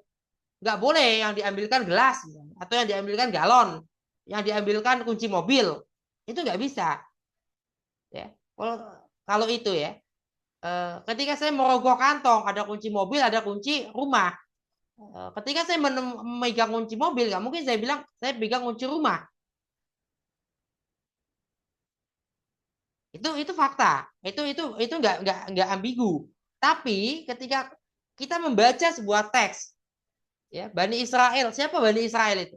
nggak boleh yang diambilkan gelas atau yang diambilkan galon, yang diambilkan kunci mobil, itu nggak bisa. Ya, kalau itu ya, ketika saya merogoh kantong, ada kunci mobil, ada kunci rumah. Ketika saya memegang kunci mobil, nggak mungkin saya bilang saya pegang kunci rumah. Itu fakta. Itu nggak ambigu. Tapi ketika kita membaca sebuah teks, ya Bani Israel, siapa Bani Israel itu?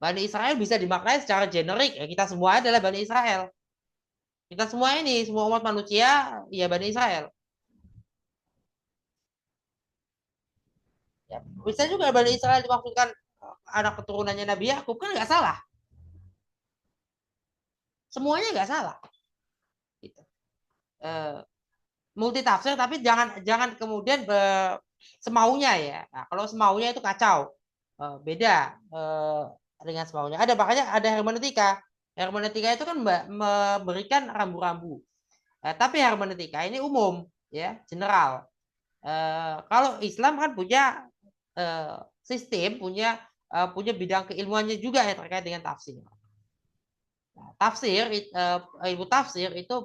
Bani Israel bisa dimaknai secara generik. Ya, kita semua adalah Bani Israel. Kita semua ini, semua umat manusia, ya Bani Israel. Ya, bisa juga Bani Israel dimaksudkan anak keturunannya Nabi Yakub, kan nggak salah. Semuanya nggak salah. Gitu. Multi tafsir, tapi jangan kemudian semaunya ya. Nah, kalau semaunya itu kacau. Beda dengan semaunya. Ada makanya ada hermeneutika. Hermeneutika itu kan memberikan rambu-rambu. Tapi hermeneutika ini umum, ya, general. Kalau Islam kan punya sistem, punya bidang keilmuannya juga ya terkait dengan tafsir. Nah, ilmu tafsir itu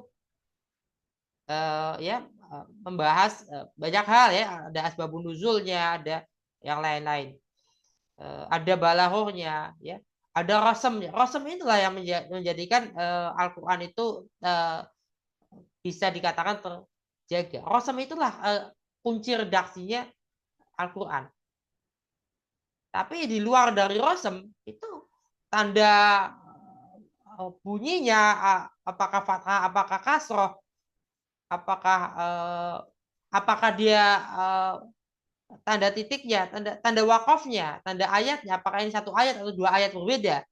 ya membahas banyak hal ya, ada asbabun nuzulnya, ada yang lain-lain, ada balaghahnya, ya, ada rasamnya. Rasam itulah yang menjadikan Al-Quran itu bisa dikatakan terjaga. Rasam itulah kunci redaksinya Al-Quran. Tapi di luar dari rasam itu tanda bunyinya, apakah fathah, apakah kasroh, apakah dia tanda titiknya, tanda wakofnya, tanda ayatnya, apakah ini satu ayat atau dua ayat berbeda.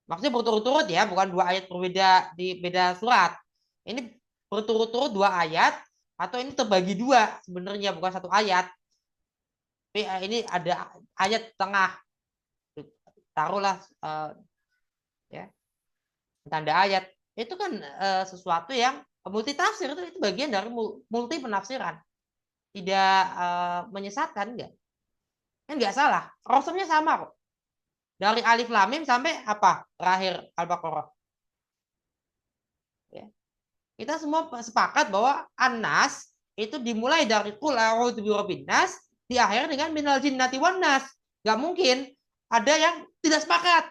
Maksudnya berturut-turut ya, bukan dua ayat berbeda di beda surat. Ini berturut-turut dua ayat, atau ini terbagi dua sebenarnya, bukan satu ayat. Tapi ini ada ayat tengah, taruhlah ya, tanda ayat. Itu kan sesuatu yang multi tafsir, itu bagian dari multi penafsiran. Tidak menyesatkan, enggak. Kan enggak salah. Rasulnya sama kok. Dari alif lam mim sampai apa? Terakhir Al-Baqarah. Ya. Kita semua sepakat bahwa An-Nas itu dimulai dari qul a'udzu birabbin nas, diakhiri dengan minal jinnati wan nas. Enggak mungkin ada yang tidak sepakat.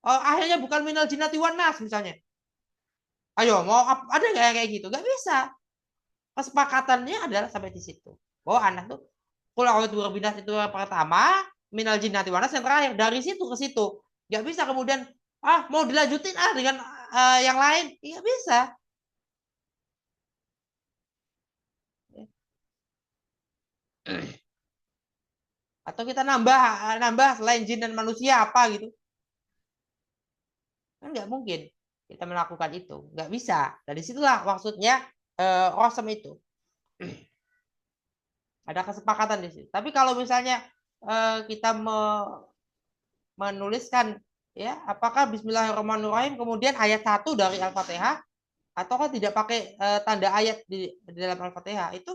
Akhirnya bukan minal jinnati wan nas misalnya. Ayo, mau ada nggak yang kayak gitu? Nggak bisa. Kesepakatannya adalah sampai di situ. Bahwa anak tuh qul a'udzu birabbin nas itu yang pertama, minal jinnati wan nas yang terakhir. Dari situ ke situ. Nggak bisa kemudian mau dilanjutin dengan yang lain. Iya bisa. Atau kita nambah selain jin dan manusia apa gitu. Kan nggak mungkin kita melakukan itu. Nggak bisa. Dari situlah maksudnya rasam itu. Ada kesepakatan di situ. Tapi kalau misalnya kita menuliskan ya, apakah Bismillahirrahmanirrahim kemudian ayat 1 dari Al-Fatihah, ataukah tidak pakai tanda ayat di dalam Al-Fatihah, itu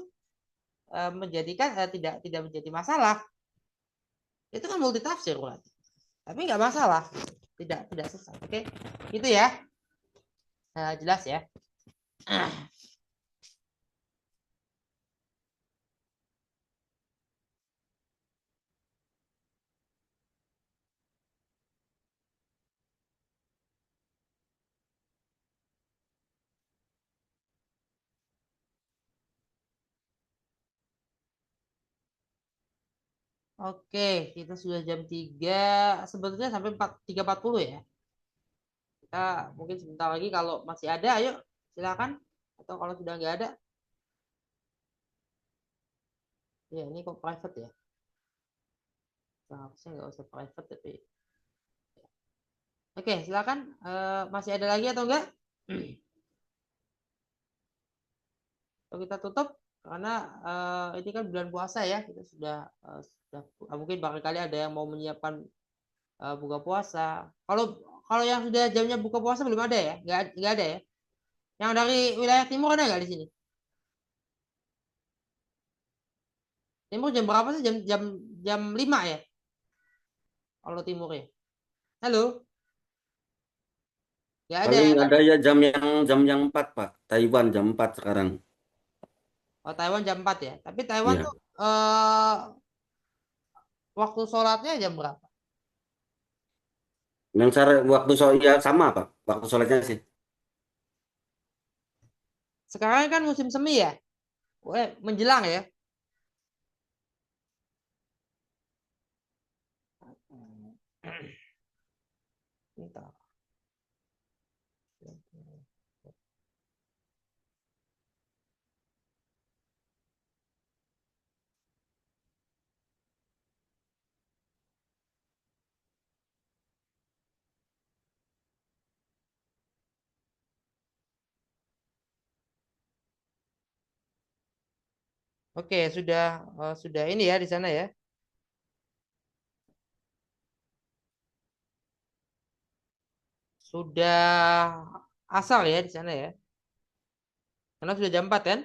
menjadikan tidak menjadi masalah. Itu kan multi tafsir berarti. Tapi nggak masalah. Tidak sesat. Oke. Itu ya. Jelas ya. Oke, kita sudah jam 3. Sebetulnya sampai 3.40 ya. Kita mungkin sebentar lagi kalau masih ada, ayo silakan. Atau kalau sudah nggak ada, ya ini kok private ya. Seharusnya nggak usah private tapi. Oke, silakan. Masih ada lagi atau enggak? Atau kita tutup karena ini kan bulan puasa ya. Kita sudah mungkin barangkali ada yang mau menyiapkan buka puasa. Kalau yang sudah jamnya buka puasa belum ada ya? Nggak ada ya? Yang dari wilayah timur ada nggak di sini? Timur jam berapa sih? Jam 5 ya? Kalau timur ya. Halo? Nggak ada Paling ya? ada ya jam yang 4, Pak. Taiwan jam 4 sekarang. Oh, Taiwan jam 4 ya. Tapi Taiwan Iya. tuh waktu sholatnya jam berapa? Yang waktu sholat ya sama, Pak. Waktu sholatnya sih. Sekarang kan musim semi ya? Menjelang ya? Bentar. Oke, sudah ini ya di sana ya. Sudah asal ya di sana ya. Karena sudah jam 4 kan?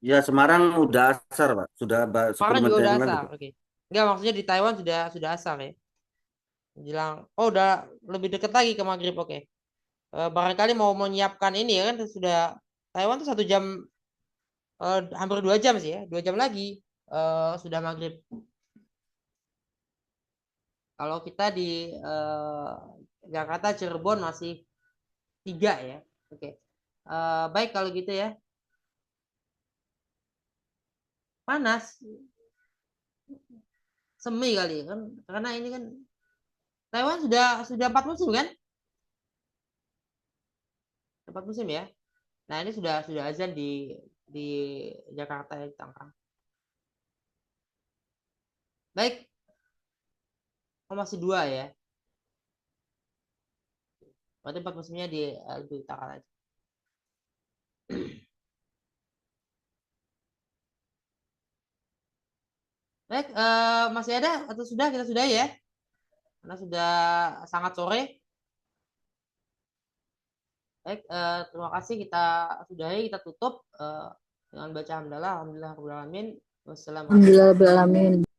Ya, Semarang udah asar, Pak. Sudah 10 Semarang juga menit udah yang lalu, asal. Pak. Oke. Enggak, maksudnya di Taiwan sudah asal ya. Bilang, oh udah lebih dekat lagi ke maghrib. Oke. Barangkali mau menyiapkan ini ya kan sudah Taiwan tuh 1 jam, hampir 2 jam sih ya, 2 jam lagi sudah maghrib. Kalau kita di Jakarta Cirebon masih 3 ya. Oke. Baik kalau gitu ya. Panas, semi kali ya kan, karena ini kan Taiwan sudah 4 musim kan? 4 musim ya. Nah ini sudah azan di Jakarta ya, di Tangerang. Baik, oh, masih 2 ya. Berarti 4 musimnya di utara aja. Baik, masih ada atau sudah kita sudah ya? Karena sudah sangat sore. Baik, terima kasih kita sudahi, kita tutup dengan baca hamdalah, alhamdulillah rabbil alamin. Wassalamualaikum. Alhamdulillah,